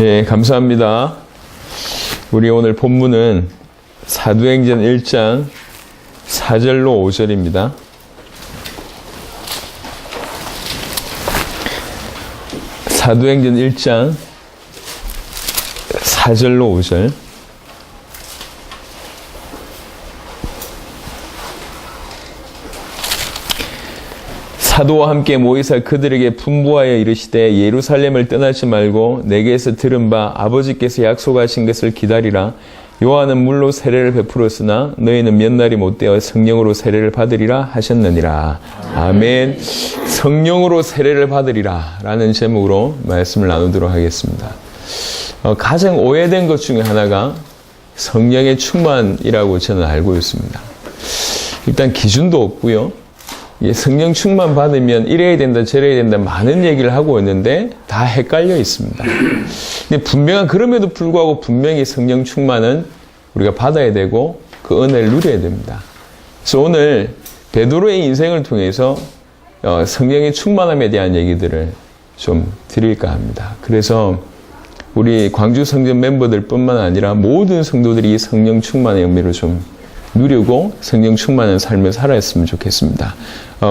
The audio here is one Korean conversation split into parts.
예, 감사합니다. 우리 오늘 본문은 사도행전 1장 4절로 5절입니다. 사도행전 1장 4절로 5절. 사도와 함께 모이사 그들에게 분부하여 이르시되 예루살렘을 떠나지 말고 내게서 들은 바 아버지께서 약속하신 것을 기다리라. 요한은 물로 세례를 베풀었으나 너희는 몇 날이 못되어 성령으로 세례를 받으리라 하셨느니라. 아멘. 성령으로 세례를 받으리라 라는 제목으로 말씀을 나누도록 하겠습니다. 가장 오해된 것 중에 하나가 성령의 충만이라고 저는 알고 있습니다. 일단 기준도 없고요. 성령 충만 받으면 이래야 된다 저래야 된다 많은 얘기를 하고 있는데 다 헷갈려 있습니다. 근데 그럼에도 불구하고 분명히 성령 충만은 우리가 받아야 되고 그 은혜를 누려야 됩니다. 그래서 오늘 베드로의 인생을 통해서 성령의 충만함에 대한 얘기들을 좀 드릴까 합니다. 그래서 우리 광주 성전 멤버들 뿐만 아니라 모든 성도들이 이 성령 충만의 의미를 좀 누리고 성령 충만한 삶을 살아했으면 좋겠습니다.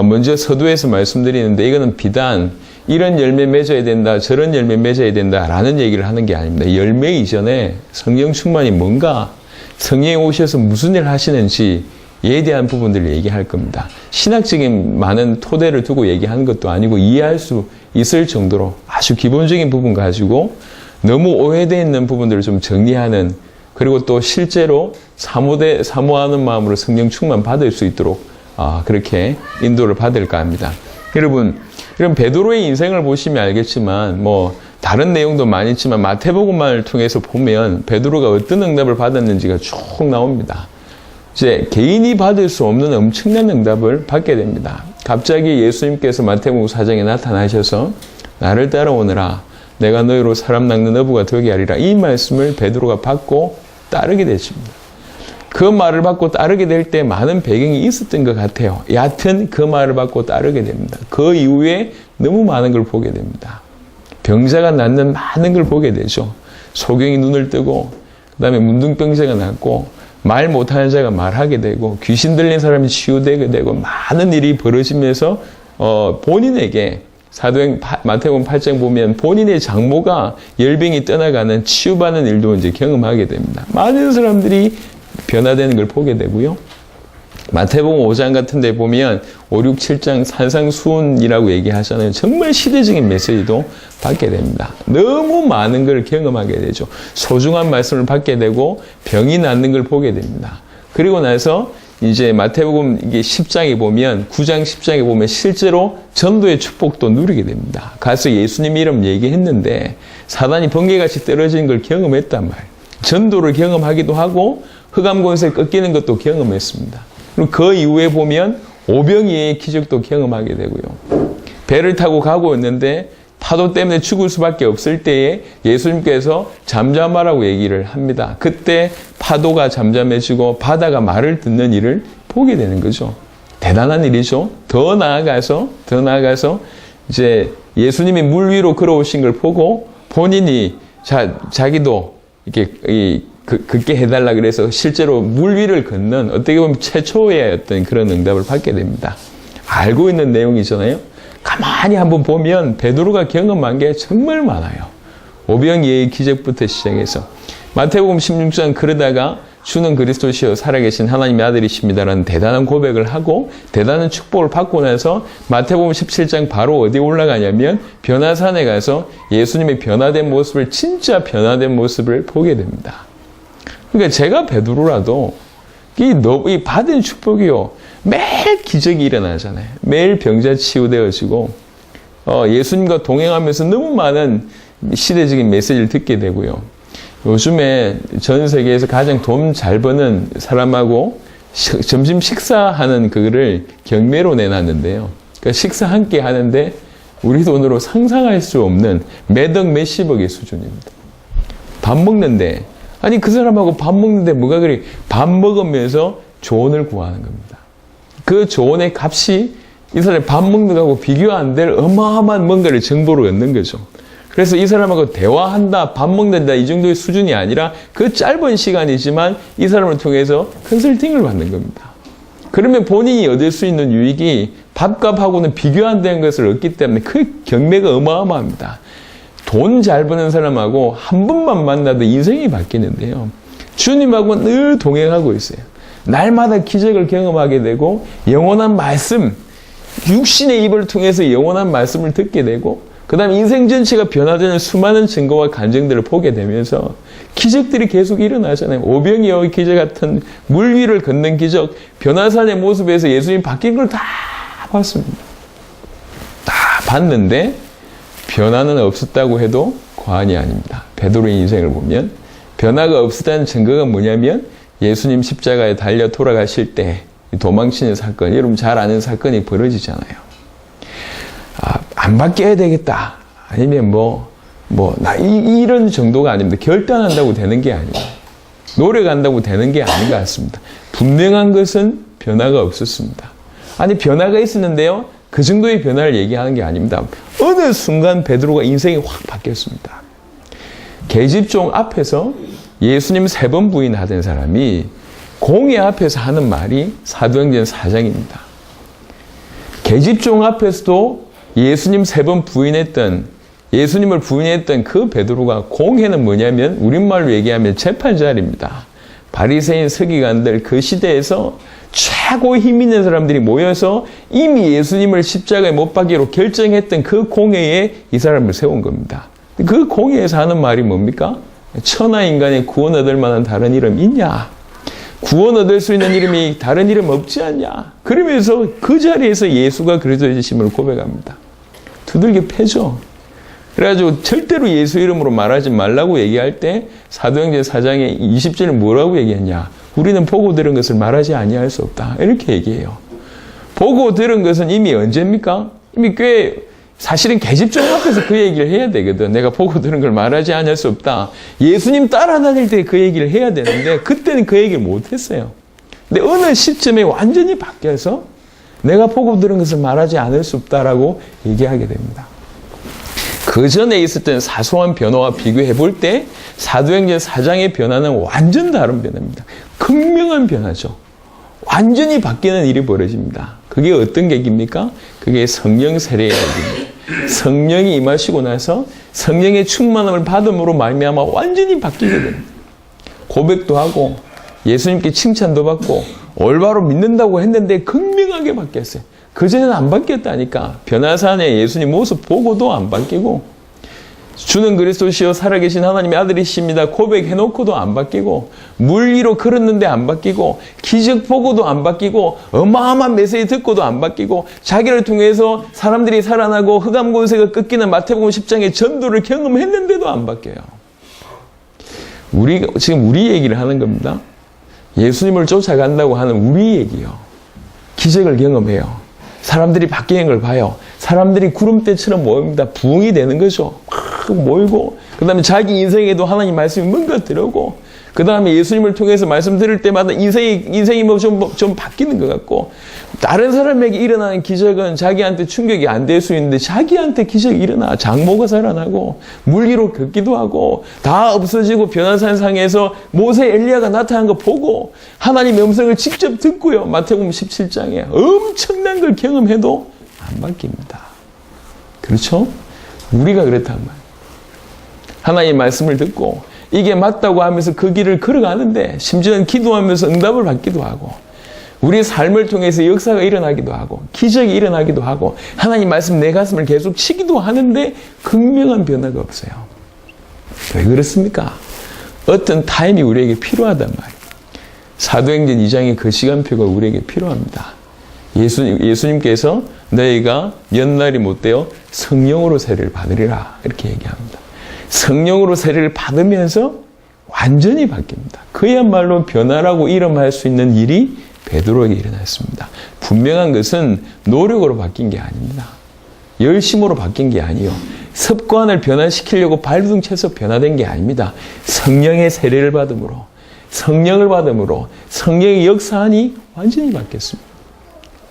먼저 서두에서 말씀드리는데 이거는 비단 이런 열매 맺어야 된다 저런 열매 맺어야 된다라는 얘기를 하는 게 아닙니다. 열매 이전에 성령 충만이 뭔가 성령이 오셔서 무슨 일을 하시는지에 대한 부분들을 얘기할 겁니다. 신학적인 많은 토대를 두고 얘기하는 것도 아니고 이해할 수 있을 정도로 아주 기본적인 부분 가지고 너무 오해되어 있는 부분들을 좀 정리하는 그리고 또 실제로 사모하는 마음으로 성령 충만 받을 수 있도록 그렇게 인도를 받을까 합니다. 여러분 베드로의 인생을 보시면 알겠지만 다른 내용도 많이 있지만 마태복음만을 통해서 보면 베드로가 어떤 응답을 받았는지가 쭉 나옵니다. 이제 개인이 받을 수 없는 엄청난 응답을 받게 됩니다. 갑자기 예수님께서 마태복음 4장에 나타나셔서 나를 따라오너라 내가 너희로 사람 낚는 어부가 되게 하리라 이 말씀을 베드로가 받고 따르게 되십니다. 그 말을 받고 따르게 될 때 많은 배경이 있었던 것 같아요. 여하튼 그 말을 받고 따르게 됩니다. 그 이후에 너무 많은 걸 보게 됩니다. 병자가 낫는 많은 걸 보게 되죠. 소경이 눈을 뜨고 그 다음에 문둥병자가 낫고 말 못하는 자가 말하게 되고 귀신 들린 사람이 치유되게 되고 많은 일이 벌어지면서 본인에게 마태복음 8장 보면 본인의 장모가 열병이 떠나가는 치유받는 일도 이제 경험하게 됩니다. 많은 사람들이 변화되는 걸 보게 되고요. 마태복음 5장 같은 데 보면 5, 6, 7장 산상수훈이라고 얘기하잖아요. 정말 시대적인 메시지도 받게 됩니다. 너무 많은 걸 경험하게 되죠. 소중한 말씀을 받게 되고 병이 낫는 걸 보게 됩니다. 그리고 나서 이제 마태복음 이게 10장에 보면 9장 10장에 보면 실제로 전도의 축복도 누리게 됩니다. 가서 예수님 이름 얘기했는데 사단이 번개같이 떨어지는 걸 경험했단 말이에요. 전도를 경험하기도 하고 흑암 권세 꺾이는 것도 경험했습니다. 그리고 그 이후에 보면 오병이의 기적도 경험하게 되고요. 배를 타고 가고 있는데 파도 때문에 죽을 수밖에 없을 때에 예수님께서 잠잠하라고 얘기를 합니다. 그때 파도가 잠잠해지고 바다가 말을 듣는 일을 보게 되는 거죠. 대단한 일이죠. 더 나아가서 이제 예수님이 물 위로 걸어오신 걸 보고 본인이 자기도 이렇게 걷게 해달라 그래서 실제로 물 위를 걷는 어떻게 보면 최초의 어떤 그런 응답을 받게 됩니다. 알고 있는 내용이잖아요. 가만히 한번 보면 베드로가 경험한 게 정말 많아요. 오병이의 기적부터 시작해서 마태복음 16장 그러다가 주는 그리스도시여 살아계신 하나님의 아들이십니다라는 대단한 고백을 하고 대단한 축복을 받고 나서 마태복음 17장 바로 어디에 올라가냐면 변화산에 가서 예수님의 변화된 모습을 진짜 변화된 모습을 보게 됩니다. 그러니까 제가 베드로라도 이 받은 축복이요. 매일 기적이 일어나잖아요. 매일 병자 치유되어지고 예수님과 동행하면서 너무 많은 시대적인 메시지를 듣게 되고요. 요즘에 전 세계에서 가장 돈 잘 버는 사람하고 점심 식사하는 그거를 경매로 내놨는데요. 그러니까 식사 함께 하는데 우리 돈으로 상상할 수 없는 매덕 몇십억의 수준입니다. 밥 먹는데 아니 그 사람하고 밥 먹는데 뭐가 그리 밥 먹으면서 조언을 구하는 겁니다. 그 조언의 값이 이 사람이 밥 먹는 거하고 비교 안 될 어마어마한 뭔가를 정보를 얻는 거죠. 그래서 이 사람하고 대화한다, 밥 먹는다 이 정도의 수준이 아니라 그 짧은 시간이지만 이 사람을 통해서 컨설팅을 받는 겁니다. 그러면 본인이 얻을 수 있는 유익이 밥값하고는 비교 안 되는 것을 얻기 때문에 그 경매가 어마어마합니다. 돈 잘 버는 사람하고 한 번만 만나도 인생이 바뀌는데요. 주님하고 늘 동행하고 있어요. 날마다 기적을 경험하게 되고 영원한 말씀, 육신의 입을 통해서 영원한 말씀을 듣게 되고 그 다음에 인생 전체가 변화되는 수많은 증거와 간증들을 보게 되면서 기적들이 계속 일어나잖아요. 오병이어 기적 같은 물 위를 걷는 기적, 변화산의 모습에서 예수님이 바뀐 걸 다 봤습니다. 다 봤는데 변화는 없었다고 해도 과언이 아닙니다. 베드로의 인생을 보면 변화가 없었다는 증거가 뭐냐면 예수님 십자가에 달려 돌아가실 때 도망치는 사건, 여러분 잘 아는 사건이 벌어지잖아요. 안 바뀌어야 되겠다. 아니면 이런 정도가 아닙니다. 결단한다고 되는 게 아니에요. 노력한다고 되는 게 아닌 것 같습니다. 분명한 것은 변화가 없었습니다. 아니, 변화가 있었는데요. 그 정도의 변화를 얘기하는 게 아닙니다. 어느 순간 베드로가 인생이 확 바뀌었습니다. 계집종 앞에서 예수님 3번 부인하던 사람이 공회 앞에서 하는 말이 사도행전 4장입니다. 계집종 앞에서도 예수님 3번 예수님을 부인했던 그 베드로가 공회는 뭐냐면 우리말로 얘기하면 재판자리입니다. 바리새인 서기관들 그 시대에서 최고 힘 있는 사람들이 모여서 이미 예수님을 십자가에 못 박기로 결정했던 그 공회에 이 사람을 세운 겁니다. 그 공회에서 하는 말이 뭡니까? 천하 인간의 구원 얻을 만한 다른 이름 있냐? 구원 얻을 수 있는 이름이 다른 이름 없지 않냐? 그러면서 그 자리에서 예수가 그리스도이심을 고백합니다. 두들겨 패죠. 그래가지고 절대로 예수 이름으로 말하지 말라고 얘기할 때 사도행전 4장의 20절은 뭐라고 얘기했냐? 우리는 보고 들은 것을 말하지 아니할 수 없다. 이렇게 얘기해요. 보고 들은 것은 이미 언제입니까? 이미 사실은 계집종 앞에서 그 얘기를 해야 되거든. 내가 보고 들은 걸 말하지 않을 수 없다. 예수님 따라다닐 때 그 얘기를 해야 되는데 그때는 그 얘기를 못했어요. 근데 어느 시점에 완전히 바뀌어서 내가 보고 들은 것을 말하지 않을 수 없다라고 얘기하게 됩니다. 그 전에 있었던 사소한 변화와 비교해 볼 때 사도행전 4장의 변화는 완전 다른 변화입니다. 극명한 변화죠. 완전히 바뀌는 일이 벌어집니다. 그게 어떤 계기입니까? 그게 성령 세례의 계기입니다. 성령이 임하시고 나서 성령의 충만함을 받음으로 말미암아 완전히 바뀌게 됩니다. 고백도 하고 예수님께 칭찬도 받고 올바로 믿는다고 했는데 극명하게 바뀌었어요. 그전에는 안 바뀌었다니까. 변화산에 예수님 모습 보고도 안 바뀌고 주는 그리스도시요 살아계신 하나님의 아들이십니다 고백해놓고도 안 바뀌고 물 위로 걸었는데 안 바뀌고 기적 보고도 안 바뀌고 어마어마한 메시지 듣고도 안 바뀌고 자기를 통해서 사람들이 살아나고 흑암 권세가 꺾이는 마태복음 10장의 전도를 경험했는데도 안 바뀌어요. 지금 우리 얘기를 하는 겁니다. 예수님을 쫓아간다고 하는 우리 얘기요. 기적을 경험해요. 사람들이 바뀌는 걸 봐요. 사람들이 구름대처럼 모입니다. 부흥이 되는 거죠. 막 모이고 그 다음에 자기 인생에도 하나님 말씀이 뭔가 들어오고 그 다음에 예수님을 통해서 말씀 들을 때마다 인생이 좀 바뀌는 것 같고 다른 사람에게 일어나는 기적은 자기한테 충격이 안 될 수 있는데 자기한테 기적이 일어나. 장모가 살아나고 물 위로 걷기도 하고 다 없어지고 변화산상에서 모세 엘리야가 나타난 거 보고 하나님의 음성을 직접 듣고요. 마태복음 17장에 엄청난 걸 경험해도 안 바뀝니다. 그렇죠? 우리가 그렇단 말이에요. 하나님의 말씀을 듣고 이게 맞다고 하면서 그 길을 걸어가는데 심지어는 기도하면서 응답을 받기도 하고 우리의 삶을 통해서 역사가 일어나기도 하고 기적이 일어나기도 하고 하나님 말씀 내 가슴을 계속 치기도 하는데 극명한 변화가 없어요. 왜 그렇습니까? 어떤 타임이 우리에게 필요하단 말이에요. 사도행전 2장의 그 시간표가 우리에게 필요합니다. 예수님께서 너희가 몇 날이 못 되어 성령으로 세례를 받으리라 이렇게 얘기합니다. 성령으로 세례를 받으면서 완전히 바뀝니다. 그야말로 변화라고 이름할 수 있는 일이 베드로에게 일어났습니다. 분명한 것은 노력으로 바뀐 게 아닙니다. 열심으로 바뀐 게 아니에요. 습관을 변화시키려고 발버둥 쳐서 변화된 게 아닙니다. 성령의 세례를 받음으로 성령을 받음으로 성령의 역사하니 완전히 바뀌었습니다.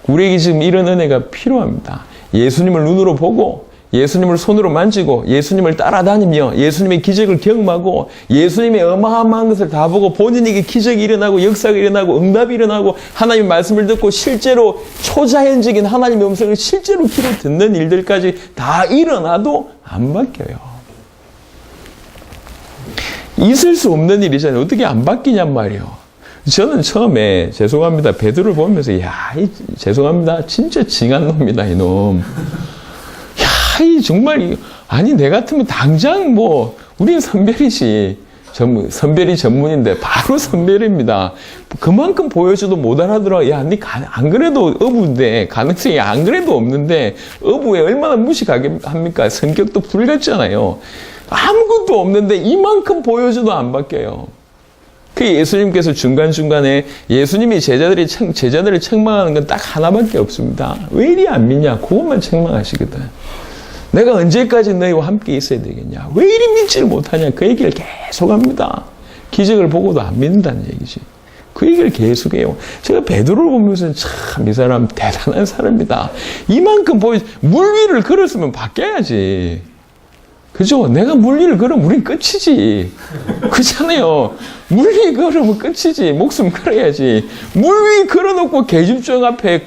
우리에게 지금 이런 은혜가 필요합니다. 예수님을 눈으로 보고 예수님을 손으로 만지고 예수님을 따라다니며 예수님의 기적을 경험하고 예수님의 어마어마한 것을 다 보고 본인에게 기적이 일어나고 역사가 일어나고 응답이 일어나고 하나님의 말씀을 듣고 실제로 초자연적인 하나님의 음성을 실제로 귀로 듣는 일들까지 다 일어나도 안 바뀌어요. 있을 수 없는 일이잖아요. 어떻게 안 바뀌냔 말이에요. 저는 처음에 죄송합니다. 베드로를 보면서 죄송합니다. 진짜 징한 놈이다 이놈. 정말 아니 내 같으면 당장 우린 선별이지. 선별이 전문인데 바로 선별입니다. 그만큼 보여줘도 못 알아들어. 안 그래도 어부인데 가능성이 안 그래도 없는데 어부에 얼마나 무식하게 합니까? 성격도 불같잖아요. 아무것도 없는데 이만큼 보여줘도 안 바뀌어요. 그 예수님께서 중간중간에 예수님이 제자들을 책망하는 건 딱 하나밖에 없습니다. 왜 이리 안 믿냐? 그것만 책망하시거든. 내가 언제까지 너희와 함께 있어야 되겠냐? 왜 이리 믿지를 못하냐? 그 얘기를 계속 합니다. 기적을 보고도 안 믿는다는 얘기지. 그 얘기를 계속해요. 제가 베드로를 보면서 참 이 사람 대단한 사람이다. 이만큼 물 위를 걸었으면 바뀌어야지. 그죠? 내가 물 위를 걸으면 우린 끝이지. 그렇잖아요. 물 위 걸으면 끝이지. 목숨 걸어야지. 물 위 걸어놓고 계집종 앞에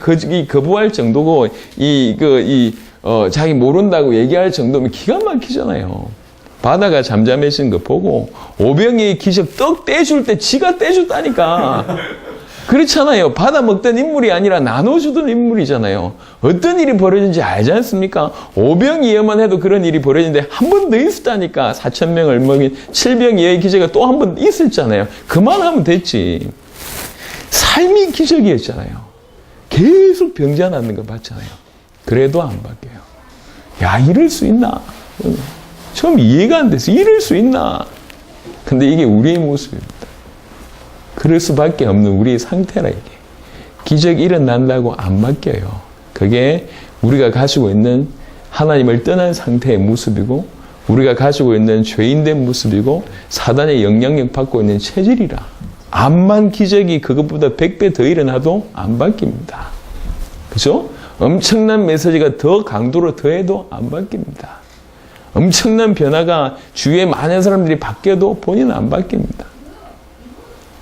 거부할 정도고 자기 모른다고 얘기할 정도면 기가 막히잖아요. 바다가 잠잠해진 거 보고 오병이의 기적 떡 떼줄 때 지가 떼줬다니까. 그렇잖아요. 받아 먹던 인물이 아니라 나눠주던 인물이잖아요. 어떤 일이 벌어진지 알지 않습니까? 오병이어만 해도 그런 일이 벌어지는데 한 번 더 있었다니까. 4,000명을 먹인 7병이어의 기적이 또 한 번 있었잖아요. 그만하면 됐지. 삶이 기적이었잖아요. 계속 병자 낫는 거 봤잖아요. 그래도 안 바뀌어요. 이럴 수 있나? 처음 이해가 안 돼서 이럴 수 있나? 근데 이게 우리의 모습입니다. 그럴 수밖에 없는 우리의 상태라 이게. 기적이 일어난다고 안 바뀌어요. 그게 우리가 가지고 있는 하나님을 떠난 상태의 모습이고 우리가 가지고 있는 죄인된 모습이고 사단의 영향력 받고 있는 체질이라. 암만 기적이 그것보다 100배 더 일어나도 안 바뀝니다. 그죠? 엄청난 메시지가 더 강도로 더해도 안 바뀝니다. 엄청난 변화가 주위에 많은 사람들이 바뀌어도 본인은 안 바뀝니다.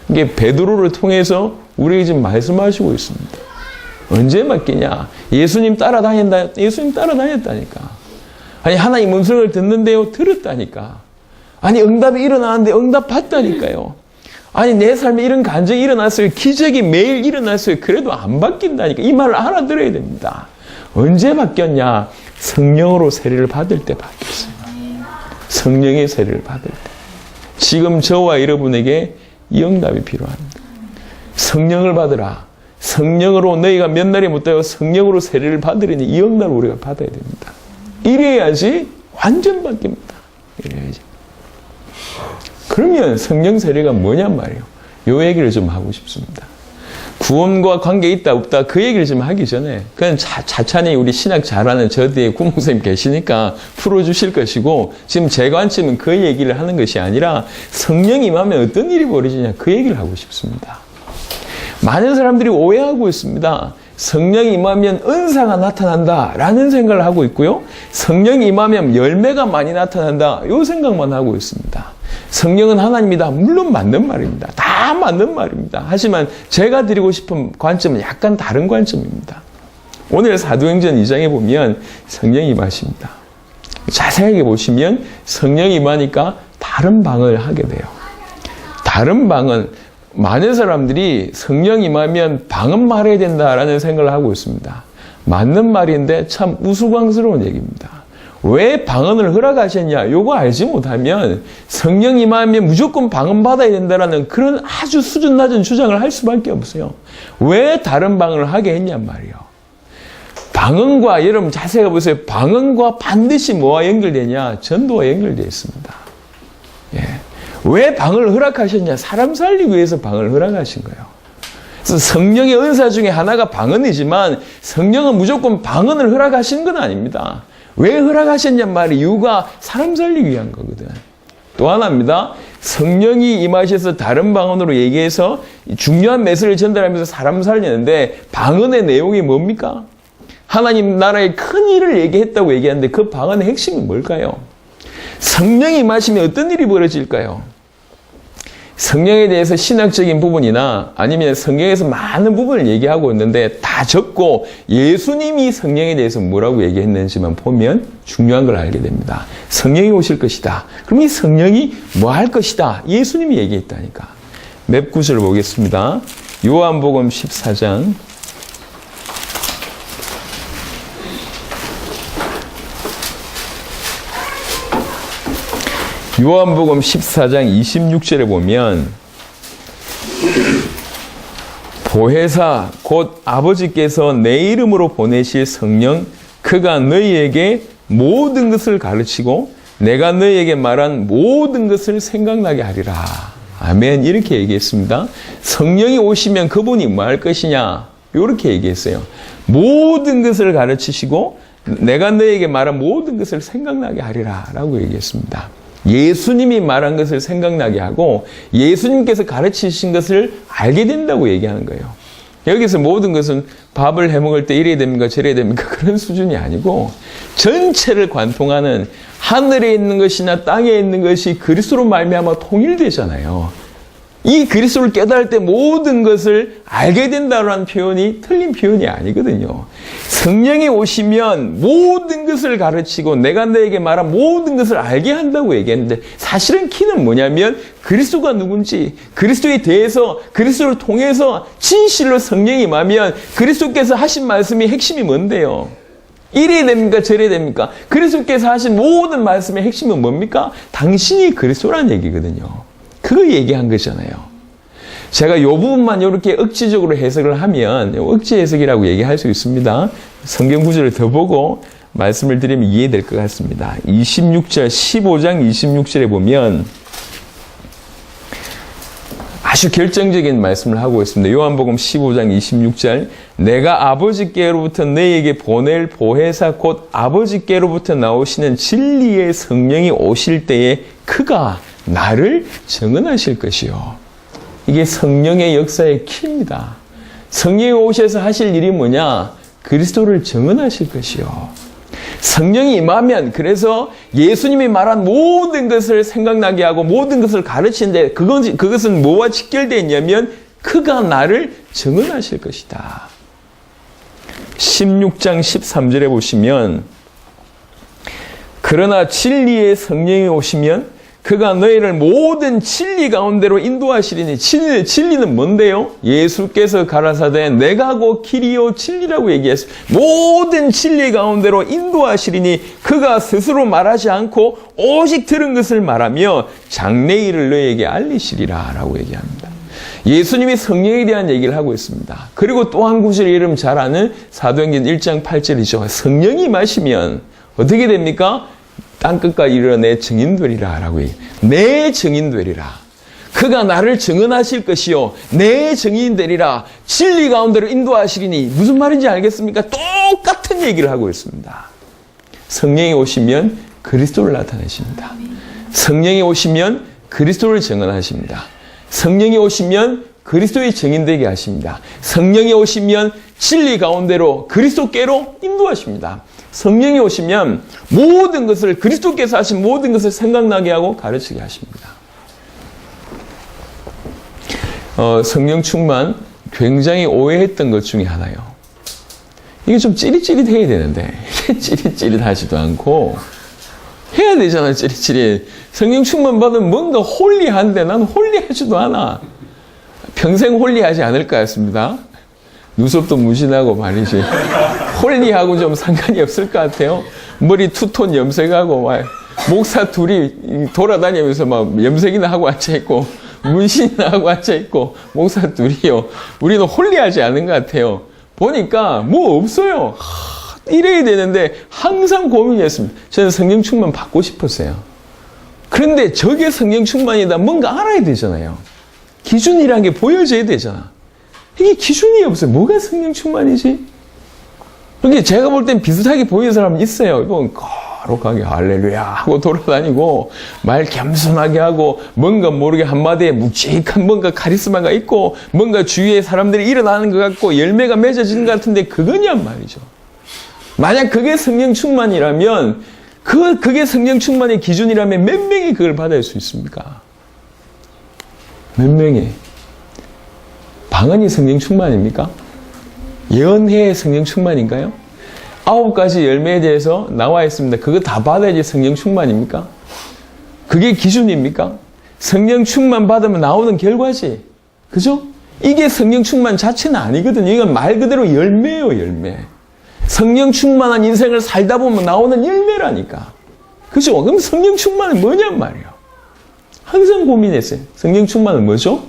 이게 베드로를 통해서 우리에게 지금 말씀하시고 있습니다. 언제 바뀌냐? 예수님 따라다닌다. 예수님 따라다녔다니까. 아니 하나님 음성을 듣는데요. 들었다니까. 아니 응답이 일어나는데 응답 받다니까요. 아니 내 삶에 이런 간증이 일어났어요. 기적이 매일 일어났어요. 그래도 안 바뀐다니까. 이 말을 알아들어야 됩니다. 언제 바뀌었냐? 성령으로 세례를 받을 때 바뀌었어요. 성령의 세례를 받을 때. 지금 저와 여러분에게 이 응답이 필요합니다. 성령을 받으라. 성령으로 너희가 몇 날이 못하여 성령으로 세례를 받으려니 이 응답을 우리가 받아야 됩니다. 이래야지 완전 바뀝니다. 이래야지. 그러면 성령 세례가 뭐냔 말이에요. 요 얘기를 좀 하고 싶습니다. 구원과 관계 있다 없다 그 얘기를 좀 하기 전에 그냥 차찬히 우리 신학 잘하는 저 뒤에 구목사님 계시니까 풀어주실 것이고 지금 제 관점은 그 얘기를 하는 것이 아니라 성령이 임하면 어떤 일이 벌어지냐 그 얘기를 하고 싶습니다. 많은 사람들이 오해하고 있습니다. 성령이 임하면 은사가 나타난다 라는 생각을 하고 있고요. 성령이 임하면 열매가 많이 나타난다 이 생각만 하고 있습니다. 성령은 하나님이다. 물론 맞는 말입니다. 다 맞는 말입니다. 하지만 제가 드리고 싶은 관점은 약간 다른 관점입니다. 오늘 사도행전 2장에 보면 성령이 임하십니다. 자세하게 보시면 성령이 임하니까 다른 방을 하게 돼요. 다른 방은 많은 사람들이 성령이 임하면 방언 말해야 된다라는 생각을 하고 있습니다. 맞는 말인데 참 우스꽝스러운 얘기입니다. 왜 방언을 허락하셨냐? 요거 알지 못하면 성령이 임하면 무조건 방언 받아야 된다라는 그런 아주 수준 낮은 주장을 할 수밖에 없어요. 왜 다른 방언을 하게 했냔 말이에요. 방언과 여러분 자세히 보세요. 방언과 반드시 뭐와 연결되냐? 전도와 연결되어 있습니다. 예. 왜 방언을 허락하셨냐? 사람 살리기 위해서 방언을 허락하신 거예요. 그래서 성령의 은사 중에 하나가 방언이지만 성령은 무조건 방언을 허락하신 건 아닙니다. 왜 허락하셨냔 말이 이유가 사람 살리기 위한 거거든. 또 하나입니다. 성령이 임하셔서 다른 방언으로 얘기해서 중요한 메시지를 전달하면서 사람 살리는데 방언의 내용이 뭡니까? 하나님 나라의 큰 일을 얘기했다고 얘기하는데 그 방언의 핵심은 뭘까요? 성령이 임하시면 어떤 일이 벌어질까요? 성령에 대해서 신학적인 부분이나 아니면 성경에서 많은 부분을 얘기하고 있는데 다 적고 예수님이 성령에 대해서 뭐라고 얘기했는지만 보면 중요한 걸 알게 됩니다. 성령이 오실 것이다. 그럼 이 성령이 뭐 할 것이다. 예수님이 얘기했다니까. 몇 구절을 보겠습니다. 요한복음 14장. 요한복음 14장 26절에 보면 보혜사 곧 아버지께서 내 이름으로 보내실 성령 그가 너희에게 모든 것을 가르치고 내가 너희에게 말한 모든 것을 생각나게 하리라. 아멘. 이렇게 얘기했습니다. 성령이 오시면 그분이 뭐 할 것이냐 이렇게 얘기했어요. 모든 것을 가르치시고 내가 너희에게 말한 모든 것을 생각나게 하리라 라고 얘기했습니다. 예수님이 말한 것을 생각나게 하고 예수님께서 가르치신 것을 알게 된다고 얘기하는 거예요. 여기서 모든 것은 밥을 해먹을 때 이래야 됩니까 저래야 됩니까 그런 수준이 아니고 전체를 관통하는 하늘에 있는 것이나 땅에 있는 것이 그리스도로 말미암아 통일되잖아요. 이 그리스도를 깨달을 때 모든 것을 알게 된다는 표현이 틀린 표현이 아니거든요. 성령이 오시면 모든 것을 가르치고 내가 너에게 말한 모든 것을 알게 한다고 얘기했는데 사실은 키는 뭐냐면 그리스도가 누군지 그리스도에 대해서 그리스도를 통해서 진실로 성령이 임하면 그리스도께서 하신 말씀이 핵심이 뭔데요? 이래야 됩니까? 저래야 됩니까? 그리스도께서 하신 모든 말씀의 핵심은 뭡니까? 당신이 그리스도란 얘기거든요. 그거 얘기한 거잖아요. 제가 이 부분만 이렇게 억지적으로 해석을 하면 억지 해석이라고 얘기할 수 있습니다. 성경 구절을 더 보고 말씀을 드리면 이해될 것 같습니다. 26절, 15장 26절에 보면 아주 결정적인 말씀을 하고 있습니다. 요한복음 15장 26절 내가 아버지께로부터 너희에게 보낼 보혜사 곧 아버지께로부터 나오시는 진리의 성령이 오실 때에 그가 나를 증언하실 것이요. 이게 성령의 역사의 키입니다. 성령이 오셔서 하실 일이 뭐냐? 그리스도를 증언하실 것이요. 성령이 임하면 그래서 예수님이 말한 모든 것을 생각나게 하고 모든 것을 가르치는데 그것은 뭐와 직결되어 있냐면 그가 나를 증언하실 것이다. 16장 13절에 보시면 그러나 진리의 성령이 오시면 그가 너희를 모든 진리 가운데로 인도하시리니 진리는 뭔데요? 예수께서 가라사대 내가 곧 길이요 진리라고 얘기했어요. 모든 진리 가운데로 인도하시리니 그가 스스로 말하지 않고 오직 들은 것을 말하며 장래일을 너희에게 알리시리라 라고 얘기합니다. 예수님이 성령에 대한 얘기를 하고 있습니다. 그리고 또 한 구절 이름 잘 아는 사도행전 1장 8절이죠. 성령이 마시면 어떻게 됩니까? 땅끝까지 이르러 내 증인 되리라 라고 얘기해요. 내 증인 되리라. 그가 나를 증언하실 것이요. 내 증인 되리라. 진리 가운데로 인도하시리니 무슨 말인지 알겠습니까? 똑같은 얘기를 하고 있습니다. 성령이 오시면 그리스도를 나타내십니다. 성령이 오시면 그리스도를 증언하십니다. 성령이 오시면 그리스도의 증인되게 하십니다. 성령이 오시면 진리 가운데로 그리스도께로 인도하십니다. 성령이 오시면 모든 것을 그리스도께서 하신 모든 것을 생각나게 하고 가르치게 하십니다. 성령 충만 굉장히 오해했던 것 중에 하나요. 이게 좀 찌릿찌릿해야 되는데 이게 찌릿찌릿하지도 않고 해야 되잖아요. 찌릿찌릿. 성령 충만 받으면 뭔가 홀리한데 나는 홀리하지도 않아. 평생 홀리하지 않을 것 같습니다. 눈썹도 무신하고 말이지. 홀리하고 좀 상관이 없을 것 같아요. 머리 투톤 염색하고 막 목사 둘이 돌아다니면서 막 염색이나 하고 앉아있고 문신이나 하고 앉아있고 목사 둘이요. 우리는 홀리하지 않은 것 같아요. 보니까 뭐 없어요. 이래야 되는데 항상 고민이었습니다. 저는 성령 충만 받고 싶었어요. 그런데 저게 성령 충만이다. 뭔가 알아야 되잖아요. 기준이라는 게 보여져야 되잖아. 이게 기준이 없어요. 뭐가 성령 충만이지? 그게 제가 볼 땐 비슷하게 보이는 사람이 있어요. 이건 거룩하게 할렐루야 하고 돌아다니고 말 겸손하게 하고 뭔가 모르게 한마디에 묵직한 뭔가 카리스마가 있고 뭔가 주위에 사람들이 일어나는 것 같고 열매가 맺어지는 것 같은데 그거냔 말이죠. 만약 그게 성령 충만이라면, 그게 성령 충만의 기준이라면 몇 명이 그걸 받을 수 있습니까? 몇 명이? 방언이 성령 충만입니까? 예언회의 성령 충만인가요? 9가지 열매에 대해서 나와 있습니다. 그거 다 받아야지 성령 충만입니까? 그게 기준입니까? 성령 충만 받으면 나오는 결과지. 그죠? 이게 성령 충만 자체는 아니거든요. 이건 말 그대로 열매예요, 열매. 성령 충만한 인생을 살다 보면 나오는 열매라니까. 그죠? 그럼 성령 충만은 뭐냔 말이에요. 항상 고민했어요. 성령 충만은 뭐죠?